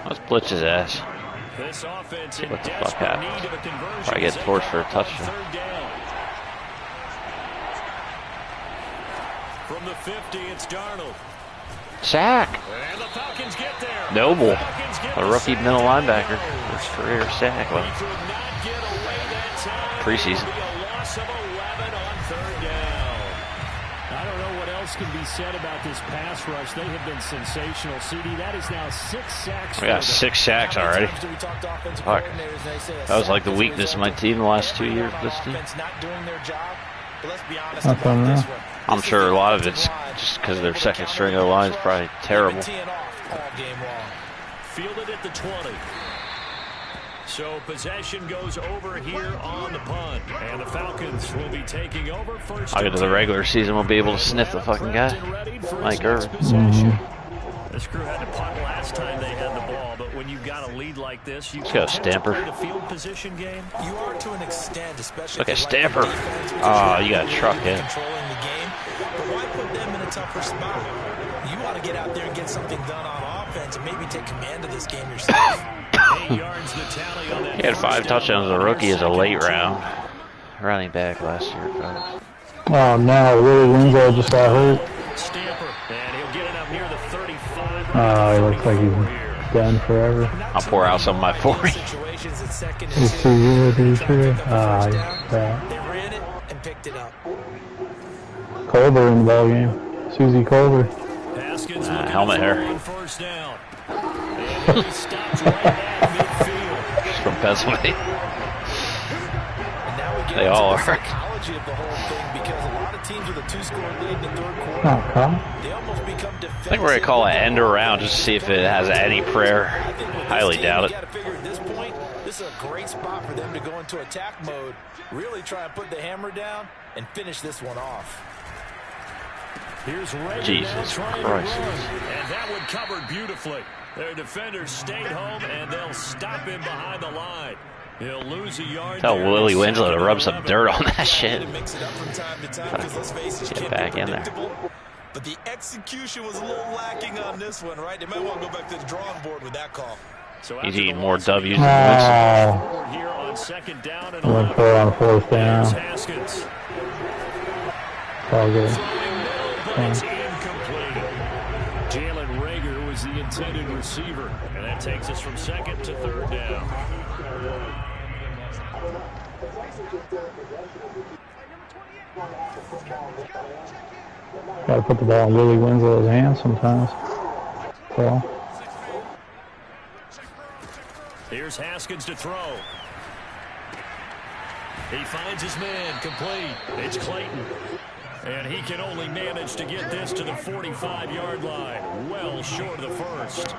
Let's blitz his ass. This offense See in what the fuck desperate happens. need of a conversion. Probably get as they forced for a come up on touchdown. 3rd down. From the 50, it's Darnold. Sack. And the Falcons get there. Noble. Falcons get A the rookie sack. middle linebacker. His career sack. He Well, could not get away that time. Preseason. It'll be a loss of 11 on 3rd down. I don't know what else can be said about this pass rush. They have been sensational. CD, that is now 6 sacks. we got 6 sacks already. How many times do we talk to offensive Fuck. coordinators and they say a That was sack like the is a weakness of my result team the last 2 years. of This team. offense not doing their job? But let's be honest I about don't this know. one. I'm This is sure the a lot of offensive it's line just because their able to second counter string of the the line is rush. probably They've been terrible. teeing off all game long. Fielded at the 20. So possession goes over here on the punt. And the Falcons will be taking over first. I'll get to the regular season, we'll be able to sniff the fucking guy. Mike Irvin. This crew had to punt last time they had the ball, but when you've got a lead like this, you go Stamper. play the field position game. You are to an extent, especially. Okay, Stamper. Oh, you got a truck in. Controlling the game, but why put them in a tougher spot? You want to get out there and get something done on offense and maybe take command of this game yourself. 8 yards the tally on that. He had 5 touchdowns as a rookie as a late round running back last year, folks. Oh no, Willie Winslow just got hurt. Stamper, and he'll get it up near the 35. Oh, he looks like he's done forever. I'll pour out some of my 40. He's too good, he's true. Ah, he's bad. They ran it and picked it up. Culver in the ball game. Susie Culver. Helmet hair. First down. And he stops right at midfield. She's from Pennsylvania. And now we get They all into the are. psychology of the whole thing because a lot of teams with a 2-score lead in the third quarter, Oh, Kyle. they almost become defensive. I think we're going to call it end around just to see if it has any prayer. I think with this Highly team, doubt you it. got to figure at this point, this is a great spot for them to go into attack mode, really try and put the hammer down and finish this one off. Here's Reagan Jesus now trying Christ. to run, and that one covered beautifully. Their defenders stayed home, and they'll stop him behind the line. He'll lose a yard. Tell there. Willie Winslow to rub some dirt on that shit. Mix it up from time to time because let's face it, Get can't back be in there. predictable. But the execution was a little lacking on this one, right? They might want to go back to the drawing board with that call. So He's after eating the more loss, W's Oh, than forward here on second down and went for it on 4th Here's down. Haskins. All good. Throwing middle, but it's incomplete. Jalen Reagor was the intended receiver, and that takes us from second to third down. Gotta put the ball in Willie Winslow's hands sometimes. So, Here's Haskins to throw. He finds his man, complete. It's Clayton. And he can only manage to get this to the 45-yard line. Well short of the first.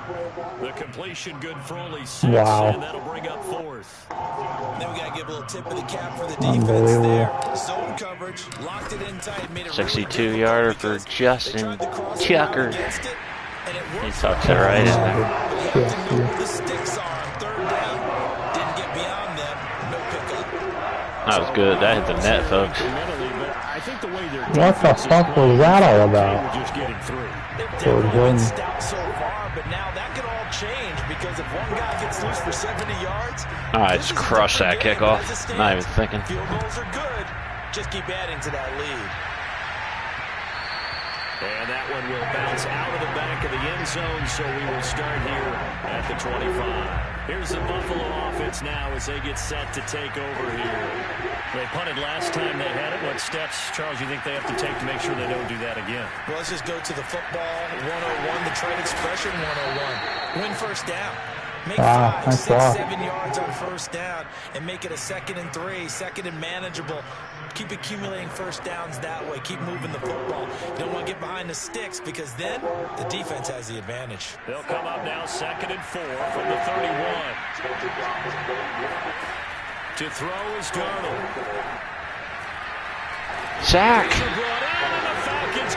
The completion good for only 6, Wow. and that'll bring up 4th. Then we got to give a little tip of the cap for the defense there. Zone coverage, locked it in tight, made it 62-yarder for Justin Tucker. against it, and it He worked. tucks it right in there. But you have to know where the sticks are on third down. Didn't get beyond them, no pickup. That was good. That hit the net, folks. I think the way they're what the fuck was that all about? just getting through. They've George definitely been Hilton. stout so far, but now that could all change because if one guy gets loose for 70 yards, I this just is a crushed that different game kickoff. as it stands. Not even thinking. Field goals are good. Just keep adding to that lead. And that one will bounce out of the back of the end zone, so we will start here at the 25. Here's the Buffalo offense now as they get set to take over here. They punted last time they had it. What steps, Charles, you think they have to take to make sure they don't do that again? Well, let's just go to the football 101, the trade expression 101. Win first down. Make 5, nice 6, block. 7 yards on first down and make it a 2nd and 3, 2nd and manageable. Keep accumulating first downs that way. Keep moving the football. You don't want to get behind the sticks because then the defense has the advantage. They'll come up now 2nd and 4 from the 31. To throw is Darnold. Sack.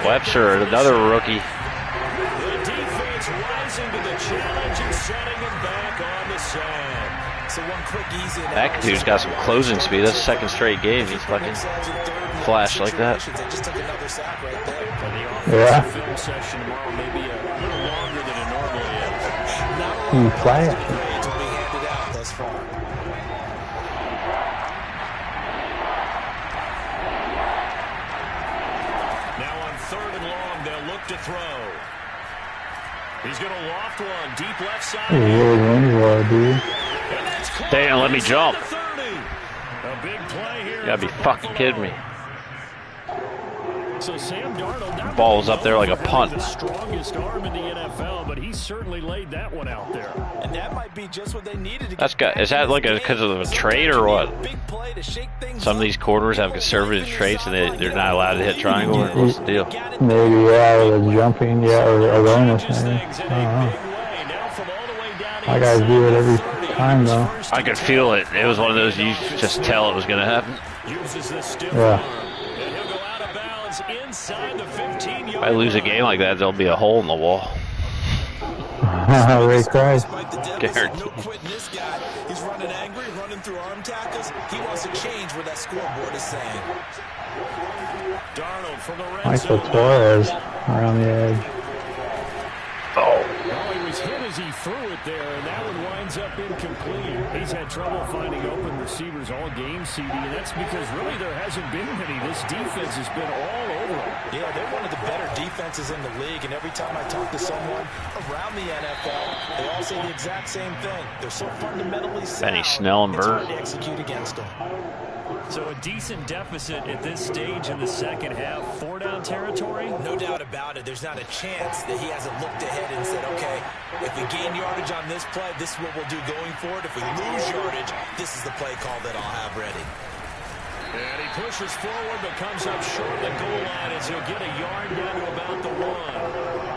Webster, another rookie. The defense rising to the challenge and setting him back on the sand. So one quick, easy That dude's got some closing speed. That's the 2nd straight game. He's fucking flashed like that. They just took another sack right there. Yeah. Film session tomorrow may be a little longer than it normally is. he flashed. Grades will be handed out thus far. Now on 3rd and long, they'll look to throw. He's going to loft one deep left side. Willie Winslow, dude. And that's close. Damn, let me jump. To the 30. A big play here. You gotta be for fucking Buffalo. kidding me. So Sam Darnold, not Ball's up there like a having punt. the strongest arm in the NFL, but he certainly laid that one out there. And that might be just what they needed to That's get got. Is back that in like this because game. of a trade or what? Big play to shake things Some of up. these corners have conservative traits and they're not allowed to hit triangle. Or what's the deal? Maybe, yeah, with a jumping, yeah, or awareness, maybe. Things I in don't a know. big way. Now from all the way down My guys inside do it the every 30. time, though. I could feel it. It was one of those you just tell it was going to happen. Yeah. If I lose a game like that, there'll be a hole in the wall. Ray Christ. Guaranteed. This guy, he's running angry, running through arm tackles. He wants to change what that scoreboard is saying. Darnold from the red Michael zone. Torres around the edge. Well, he was hit as he threw it there, and that one winds up incomplete. He's had trouble finding open receivers all game, CD, and that's because really there hasn't been many. This defense has been all over them. Yeah, they're one of the better defenses in the league, and every time I talk to someone around the NFL, they all say the exact same thing. They're so fundamentally sound. Benny Snell and It's Bird. hard to execute against them. So a decent deficit at this stage in the second half. 4-down territory? No doubt about it. There's not a chance that he hasn't looked ahead and said, okay, if we gain yardage on this play, this is what we'll do going forward. If we lose yardage, this is the play call that I'll have ready. And he pushes forward but comes up short of the goal line as he'll get a yard down to about the 1.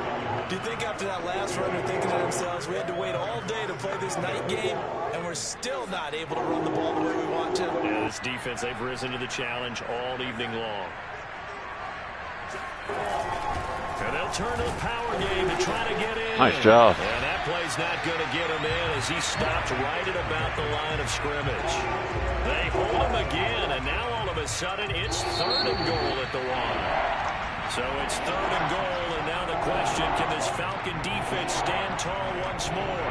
Do you think after that last run they're thinking to themselves, we had to wait all day to play this night game, and we're still not able to run the ball the way we want to? Yeah, this defense, they've risen to the challenge all evening long. And they'll turn to the power game to try to get in. Nice job. And that play's not going to get him in as he stopped right at about the line of scrimmage. They hold him again, and now all of a sudden it's 3rd and goal at the 1. So it's 3rd and goal, and now the question, can this Falcon defense stand tall once more?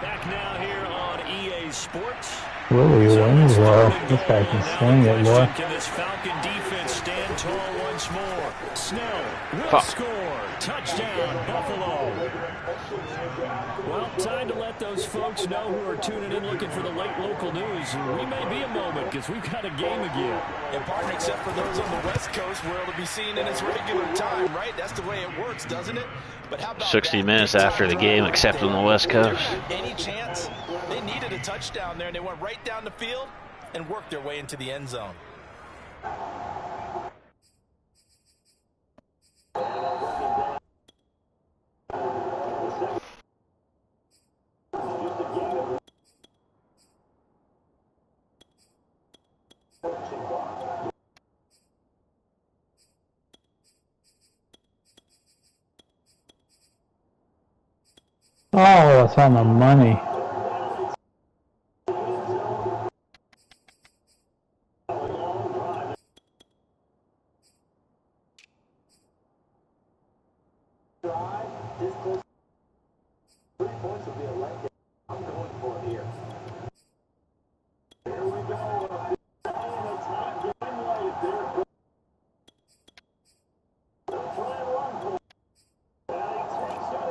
Back now here on EA Sports. Willie wins well. This guy can swing it, boy. Can this Falcon defense stand tall once more? Snell will score. Touchdown, Buffalo. Well, time to let those folks know who are tuning in looking for the late local news. We may be a moment because we've got a game again. And partner, except for those on the West Coast where it'll be seen in its regular time, right? That's the way it works, doesn't it? But how about 60 minutes after the game, except on the West Coast. Any chance? They needed a touchdown there, and they went right down the field and worked their way into the end zone. Oh, that's on the money.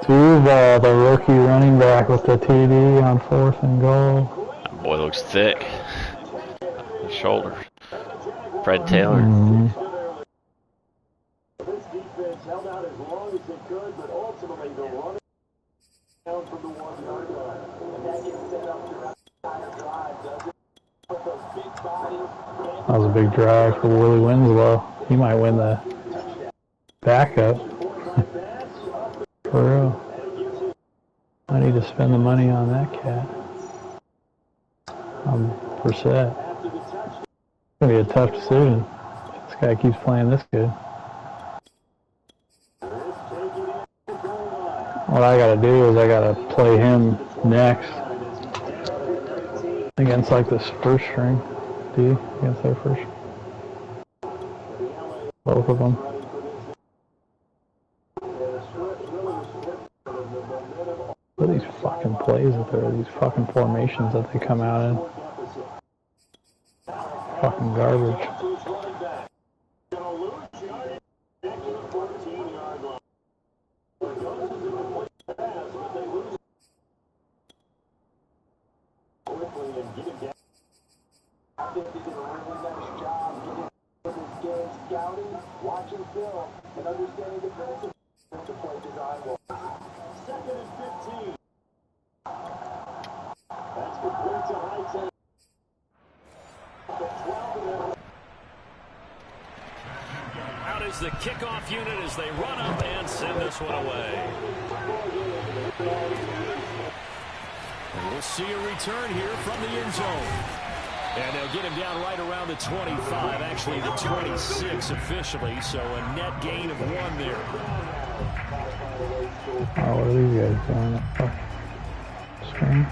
Duval, the rookie running back with the TD on 4th and goal. That boy looks thick. The shoulders. Fred Taylor. This defense held out as long as they could, but ultimately the run down from the 1-yard line. And that gets set up throughout the entire drive, doesn't it? With those big bodies. That was a big drive for Willie Winslow. He might win the backup. For real. I need to spend the money on that cat. Percent. It's going to be a tough decision. This guy keeps playing this good. What I got to do is I got to play him next. Against like this first string. D against their first. Both of them. What are these fucking plays that there are, these fucking formations that they come out in? Fucking garbage. Watching film and understanding the principles to play design well. 2nd and 15. That's complete to Hightown. Out is the kickoff unit as they run up and send this one away. And we'll see a return here from the end zone. And they'll get him down right around the 25, actually the 26 officially, so a net gain of 1 there. Oh, what are you guys doing? Screen?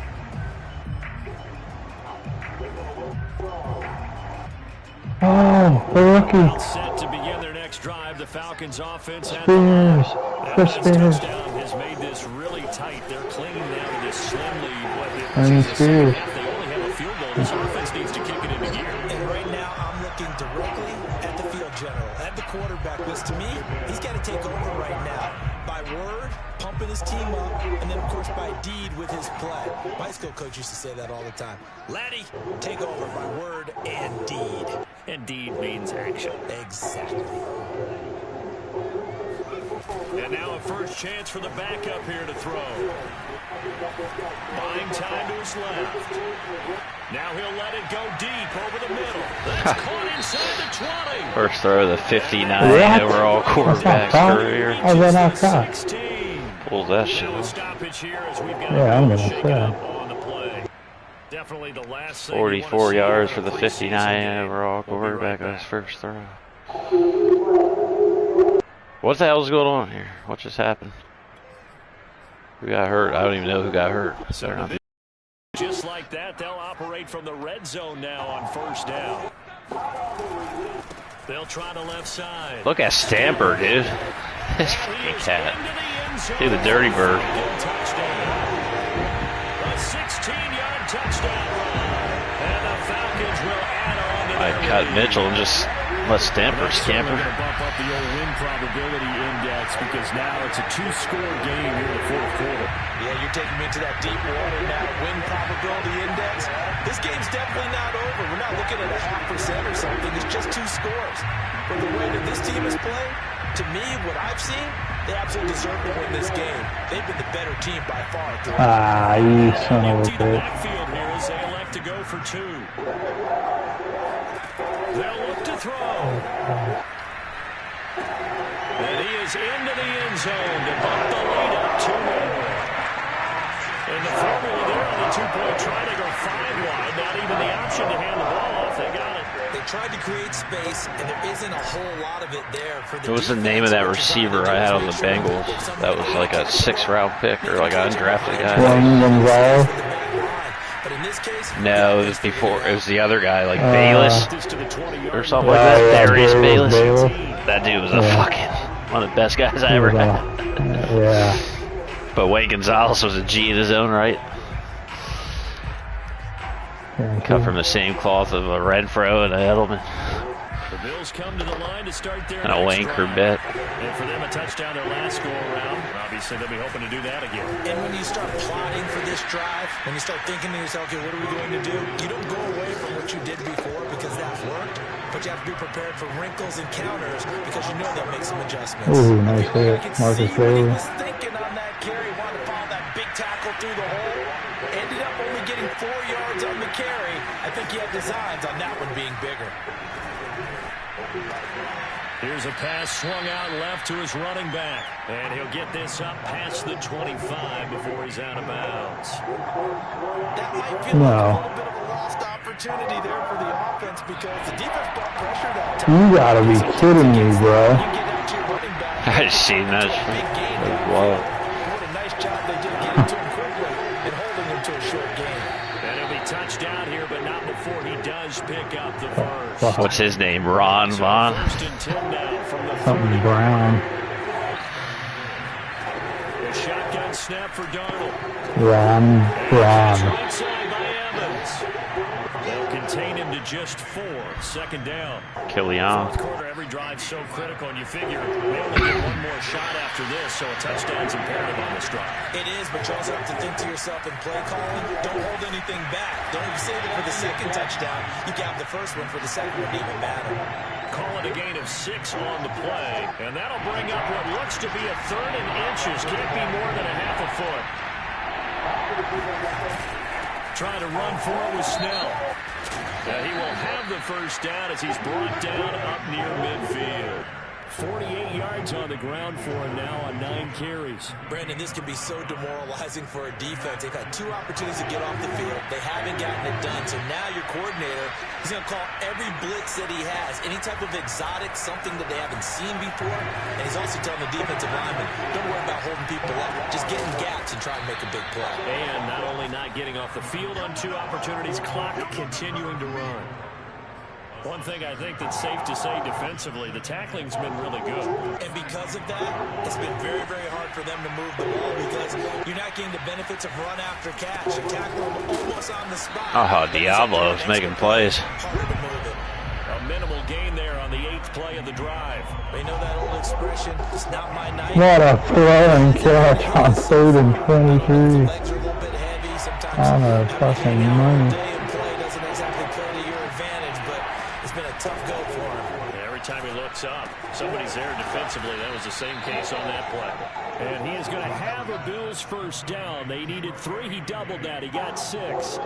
Oh, the rookie. Set to begin their next drive. The Falcons offense had Spears. Chris Spears. touchdown has made this really tight. They're clinging now to this slimly. Spears. They only have a field goal. This offense needs to kick it into gear. And right now, I'm looking directly at the field general, at the quarterback, because to me, he's got to take over right now. By word, pumping his team up, and then, of course, by deed with his play. My skill coach used to say that all the time. Laddie, take over by word and deed. And deed means action. Exactly. And now a first chance for the backup here to throw. Buying time to his left. Now he'll let it go deep over the middle. That's caught inside the 20. First throw of the 59 overall quarterback's career. How's that not caught? 16. Pulls that shit No off. stoppage here as we've got Yeah, I'm a gonna shake say. up on the play. Definitely the last thing you wanna 44 see yards in for a the preseason 59 game. overall We'll be right quarterback on back. his first throw. What the hell's going on here? What just happened? Who got hurt? I don't even know who got hurt. So just like that, they'll operate from the red zone now on first down. They'll try the left side. Look at Stamper, dude. This fucking cat. Dude, the dirty bird. A 16-yard touchdown run. And the Falcons will add on to I their cut lead. Mitchell and just let Stamper scamper. Going to bump up the old win probability index because now it's a 2-score game here in the fourth quarter. Yeah, you're taking me into that deep water now. Win probability index. This game's definitely not over. We're not looking at a 0.5% or something. It's just 2 scores. But the way that this team has played, to me, what I've seen, they absolutely deserve to win this game. They've been the better team by far. Ah, you son of a Empty the bitch. backfield here as they elect to go for 2. They'll look to throw. And he is into the end zone to bump the lead up 2-0. And the formula there on the 2-point try to go 5 wide. Not even the option to hand the ball off. They got it. They tried to create space, and there isn't a whole lot of it there for the What was the name of that receiver I had on the Bengals? That was like a 6th-round pick or like an undrafted guy. Gonzalez. But in this case, No, it was before. It was the other guy, like Bayless This to the 20-yard or something like that. yeah, Darius Bayless. Bayless. That dude was a fucking one of the best guys I ever had. Yeah. But Wayne Gonzalez was a G in his own right. Cut from the same cloth of a Renfro and a Edelman. The Bills come to the line to start their And a next Wayne drive. Corbett. And for them, a touchdown their last go-around. Obviously, they'll be hoping to do that again. and when you start plotting for this drive, when you start thinking to yourself, okay, what are we going to do? You don't go away from what you did before because that worked, but you have to be prepared for wrinkles and counters because you know they'll make some adjustments. Ooh, nice I hit. can Marcus see what he Bailey. was thinking on that carry. Wanted to follow that big tackle through the hole. Ended up only getting 4 yards on the carry. I think he had designs on that one being bigger. Here's a pass swung out left to his running back. And he'll get this up past the 25 before he's out of bounds. That might feel like a little bit of a lost opportunity there for the offense because the defense brought pressure that time. You gotta be kidding me, bro. You get out to your running back. I seen that. Big gain That there. was wild. What a nice job they did getting to him quickly and holding him to a short game. And he'll be touched down here, but not before he does pick up the first. What's his name? Ron So Vaughn? first and 10 now from the Something 30. brown. A shotgun snap for Darnold. Ron. Right side by Evans. They'll contain him to just 4. Second down. Killian. Fourth quarter, every drive so critical, and you figure they only get one more shot after this, so a touchdown's imperative on this drive. It is, but you also have to think to yourself in play calling, don't hold anything back. Don't save it for the second touchdown. You can have the first one for the second one, even matter. Call it a gain of 6 on the play, and that'll bring up what looks to be a 3rd and inches. Can't be more than a half a foot. Trying to run for it with Snell. He will have the first down as he's brought down up near midfield. 48 yards on the ground for him now on 9 carries. Brandon, this can be so demoralizing for a defense. They've had 2 opportunities to get off the field. They haven't gotten it done. So now your coordinator is going to call every blitz that he has, any type of exotic, something that they haven't seen before. And he's also telling the defensive lineman, don't worry about holding people up. Just get in gaps and try and make a big play. And not only not getting off the field on 2 opportunities, clock continuing to run. One thing I think that's safe to say defensively, the tackling's been really good. And because of that, it's been very, very hard for them to move the ball because you're not getting the benefits of run after catch. You tackle them almost on the spot. Oh, Diablo's making plays. Harder to move it. A minimal gain there on the 8th play of the drive. They know that old expression, it's not my night. What a throw and catch on 3rd and 23. Legs are a little bit heavy. Sometimes On a fucking money. day and play doesn't exactly play to your advantage, but it's been a tough go for him. And every time he looks up, somebody's there defensively. That was the same case on that play. And he is going to have a Bills first down. They needed 3. He doubled that. He got 6.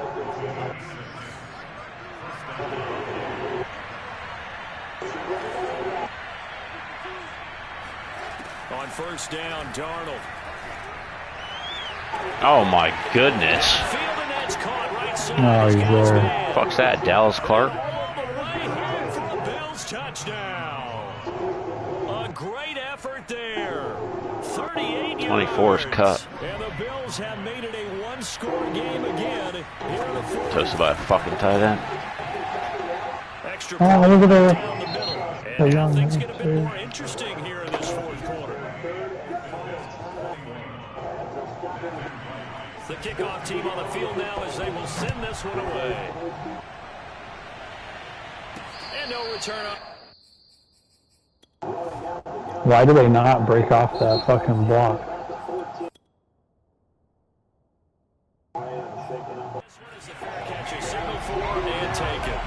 On first down, Darnold. Oh my goodness. Fielding that's caught right side. No, he's there. Man. Fuck's that, Dallas Clark? All the way home for a Bills touchdown. A great effort there. 38 24's yards. cut. And the Bills have made it a 1-score game again. Here in the fourth. Toasted by a fucking tight end. Extra Oh, look at that. down the middle. The And now young things get a bit man. more interesting here in this fourth quarter. The kickoff team on the field now as they will send this one away. And no return on. Why do they not break off that fucking block? This one is a fair catch. A signal for and take it.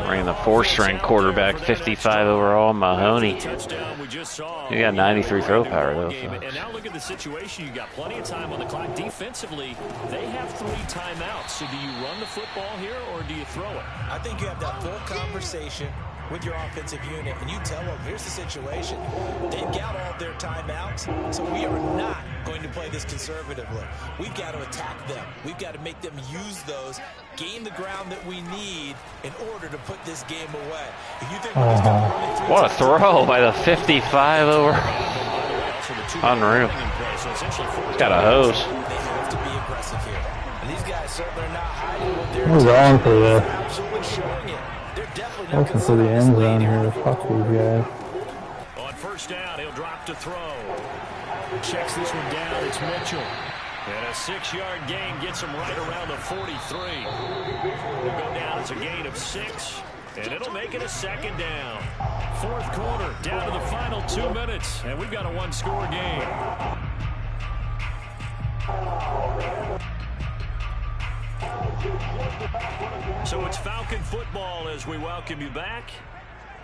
Bringing the 4-string quarterback, 55 overall, Mahoney. He got 93 throw power, though. And now look at the situation. You got plenty of time on the clock. Defensively, they have 3 timeouts. So do you run the football here or do you throw it? I think you have that full conversation with your offensive unit, and you tell them, here's the situation. They've got all of their timeouts, so we are not going to play this conservatively. We've got to attack them. We've got to make them use those, gain the ground that we need in order to put this game away. If you think we're just going to run it through What a throw by the 55 over. Unreal. He's got a hose. They have to be aggressive here. And these guys certainly are not hiding what they're We're wrong for They're that. absolutely showing it. They're definitely not Looking for the end zone here. Fuck these guys. On first down, he'll drop to throw. Checks this one down. It's Mitchell. And a 6-yard gain gets him right around the 43. Will go down as a gain of 6. And it'll make it a 2nd down. Fourth quarter, down to the final 2 minutes. And we've got a 1-score game. So it's Falcon football as we welcome you back.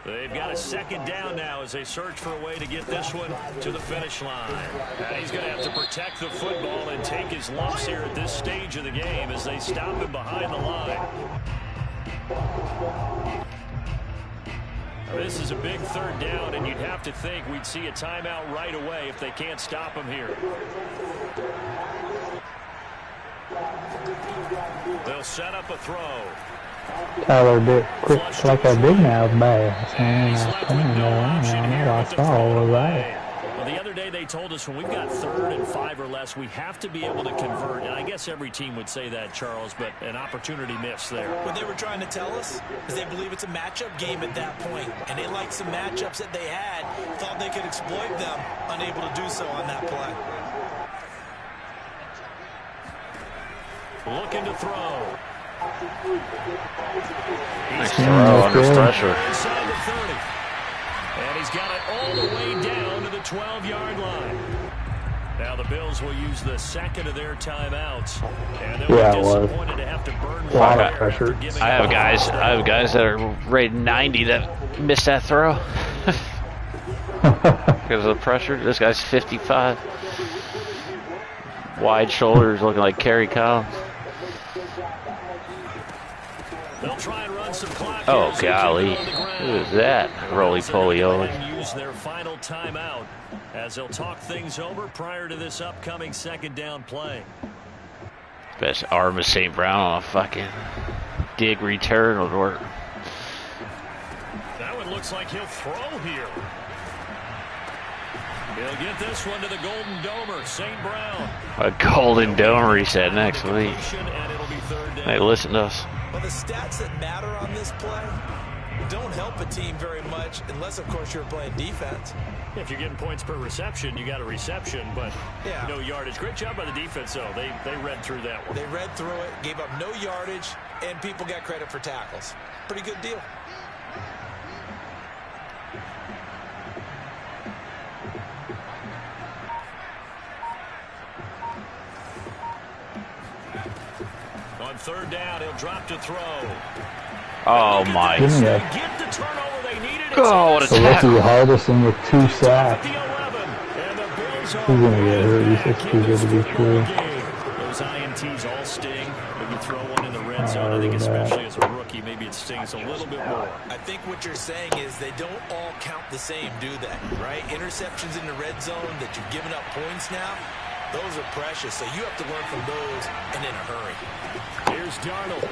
They've got a 2nd down now as they search for a way to get this one to the finish line. And he's going to have to protect the football and take his lumps here at this stage of the game as they stop him behind the line. This is a big 3rd down, and you'd have to think we'd see a timeout right away if they can't stop him here. They'll set up a throw. Tyler Dick, quick like a big mouth bass. And I saw all of that. Well, the other day they told us when we've got 3rd and 5 or less, we have to be able to convert. And I guess every team would say that, Charles, but an opportunity missed there. What they were trying to tell us is they believe it's a matchup game at that point, and they liked some matchups that they had, thought they could exploit them, unable to do so on that play. Looking to throw. Nice throw under pressure. Inside the 30. And he's got it all the way down to the 12-yard line. Now the Bills will use the 2nd of their timeouts. And they're disappointed to have to burn a lot one of pressure. I have guys that are rated 90 that missed that throw. Because of the pressure. This guy's 55. Wide shoulders, looking like Kerry Collins. They'll try and run some clock. Oh, golly. Who is that? Roly-poly-oly. Use their final timeout as they'll talk things over prior to this upcoming second down play. Best arm of St. Brown on a fucking dig return would work. That one looks like he'll throw here. He'll get this one to the Golden Domer, St. Brown. A Golden Domer, he said, next week. Hey, listen to us. Well, the stats that matter on this play don't help a team very much unless, of course, you're playing defense. If you're getting points per reception, you got a reception, but no yardage. Great job by the defense, though. They read through that one. They read through it, gave up no yardage, and people got credit for tackles. Pretty good deal. On third down, he'll drop to throw. Oh, my. Get the turnover they needed. Oh, what a so tackle. Ricky Hardison with 2 sacks. He's going to get hurt. He's just too good to be true. Those INTs all sting. When you throw one in the red zone, I think especially as a rookie, maybe it stings a little bit more. I think what you're saying is they don't all count the same, do they? Right? Interceptions in the red zone that you've given up points now, those are precious. So you have to learn from those and in a hurry. Here's Darnold.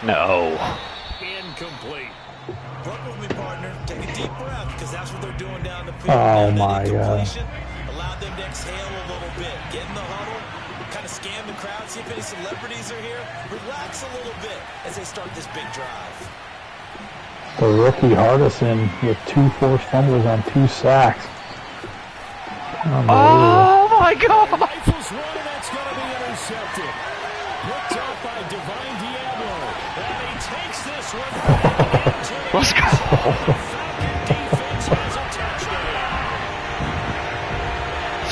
No. Incomplete. Work with me, partner. Take a deep breath, because that's what they're doing down the field. Oh, my God. Allow them to exhale a little bit. Get in the huddle. Kind of scan the crowd. See if any celebrities are here. Relax a little bit as they start this big drive. The rookie Hardison with 2 forced fumbles on 2 sacks. Oh, my God. Rifles one, and that's going to be intercepted. Picked up by Divine Diablo. And he takes this one. Let's go. Defense has a touchdown.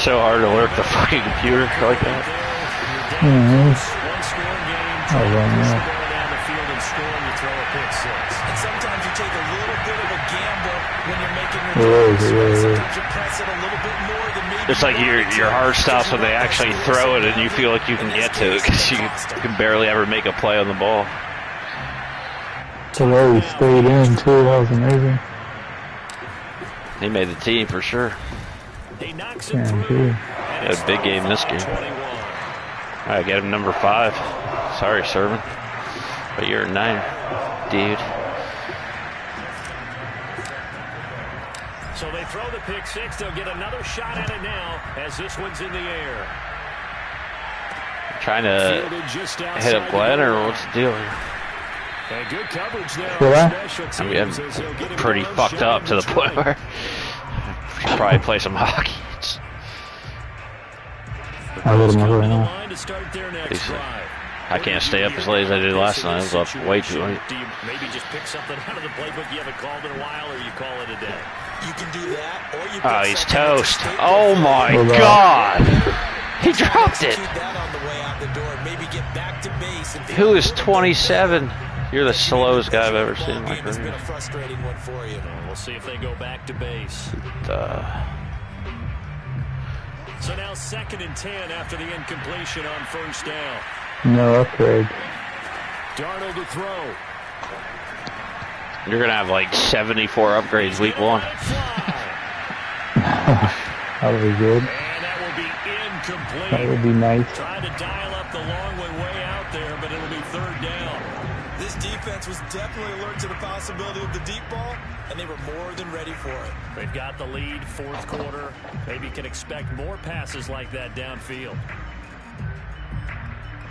So hard to work the fucking computer like that. One score game. Oh, Down yeah. the field and score, and you throw a pick six. And sometimes you take a little bit of a gamble when you're making your throws. Sometimes you press it a little bit more than maybe. It's like your heart stops when they actually throw it and you feel like you can get to it because you can barely ever make a play on the ball. The way he stayed in, too, that was amazing. He made the team for sure. He knocks him Yeah, through. too. He had a big game this game. 21. All right, get him number 5. Sorry, Sermon, but you're a 9, dude. So they throw the pick six. They'll get another shot at it now as this one's in the air. Trying to hit up Glenn, or what's the deal here? And good coverage there Yeah. on special teams. I mean, as he'll get I'm him pretty another fucked shot up to the at this point one. where I should probably play some hockey. I let him Come over to the now. line to start their next Decent. drive. I can't stay up as late as I did last night. I was up way too late. Do you maybe just pick something out of the playbook you haven't called in a while, or you call it a day? You can do that, or you Oh, he's something that's toast. straight Oh there. my Hold on. God. He dropped it. Execute that on the way out the door. Maybe get back to base and Who is 27? You're the slowest guy I've ever seen in my Game has been career. a frustrating one for you. We'll see if they go back to base. So now 2nd and 10 after the incompletion on first down. No upgrade. Darnold to throw. You're going to have like 74 upgrades week 1. That would be good. And that will be incomplete. That would be nice. Trying to dial up the long way out there, but it'll be 3rd down. This defense was definitely alert to the possibility of the deep ball, and they were more than ready for it. They've got the lead, 4th quarter. Maybe can expect more passes like that downfield.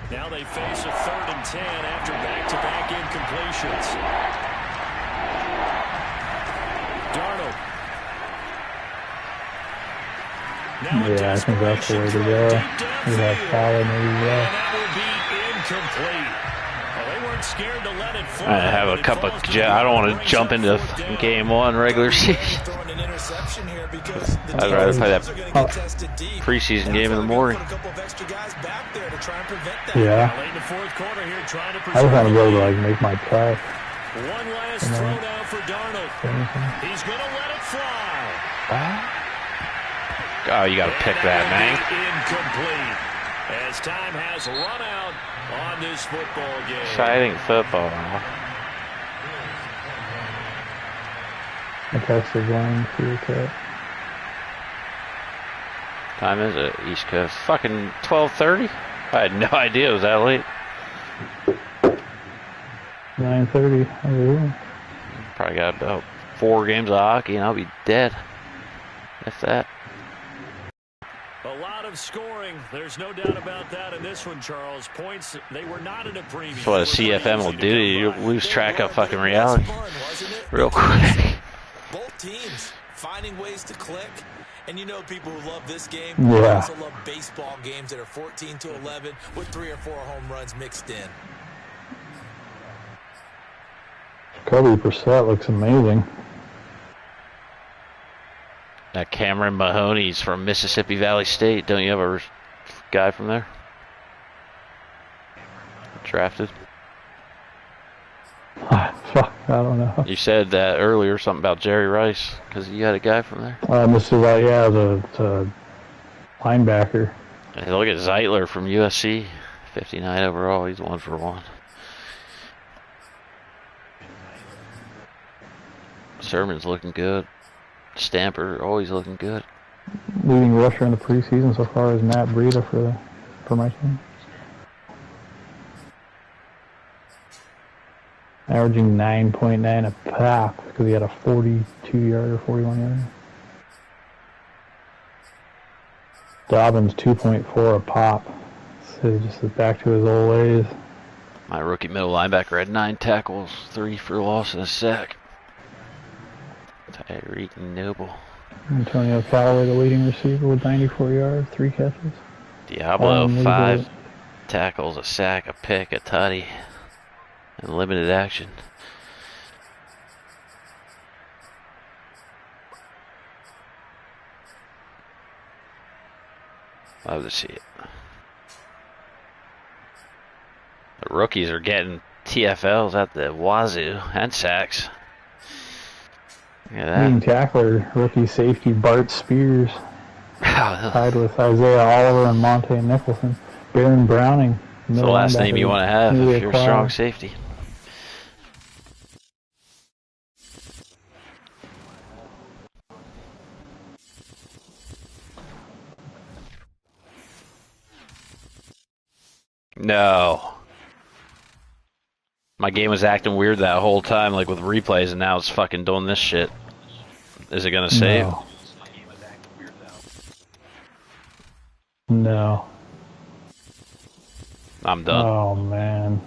Now they face a 3rd and 10 after back-to-back incompletions. Darnold. Now Yeah, I think that's the way to go. We have Fowler maybe and well. that will be incomplete. Well, they weren't scared to let it fly. I have a cup of I don't want to jump into game 1 regular season. Throwing an interception here because the I'd rather play that defenses are gonna get tested deep. preseason game in the morning. Put a couple of extra guys back there to try and prevent that. Yeah. Late in the 4th quarter here, trying to I just want to preserve be able the to lead. like make my play. One last throw now for Darnold. He's going to let it fly. Oh, you got to pick that, man. Incomplete. As time has run out on this football game. Exciting football. I texted Ryan to cut. Time is it? East Coast. Fucking 12:30? I had no idea it was that late. 9:30 over here. Probably got about 4 games of hockey and I'll be dead. If that. A lot of scoring. There's no doubt about that in this one, Charles. Points, they were not in a preview. That's what a CFM will do to you. You lose track of fucking reality. Real quick. Both teams finding ways to click. And you know people who love this game Yeah. also love baseball games that are 14-11 with 3 or 4 home runs mixed in. Kobe Brissett looks amazing. That Cameron Mahoney's from Mississippi Valley State. Don't you have a guy from there? Drafted? Fuck, I don't know. You said that earlier, something about Jerry Rice, because you had a guy from there. Mr. Yeah, the linebacker. Hey, look at Zeitler from USC, 59 overall. He's 1 for 1. Sermon's looking good. Stamper always looking good. Leading rusher in the preseason so far is Matt Breida for my team. Averaging 9.9 a pop because he had a 42-yarder, 41-yarder. Dobbins 2.4 a pop. So he just is back to his old ways. My rookie middle linebacker had 9 tackles, 3 for loss and a sack. Tyreek Noble. Antonio Callaway, the leading receiver, with 94 yards, 3 catches. Diablo, 5 tackles, a sack, a pick, a tutty, and limited action. Love to see it. The rookies are getting TFLs at the wazoo and sacks. Look at that. Leading tackler, rookie safety Bart Spears. Tied with Isaiah Oliver and Monte Nicholson. Baron Browning. It's the last name you want to have if you're a strong safety. No. My game was acting weird that whole time, like with replays, and now it's fucking doing this shit. Is it gonna save? No. I'm done. Oh, man.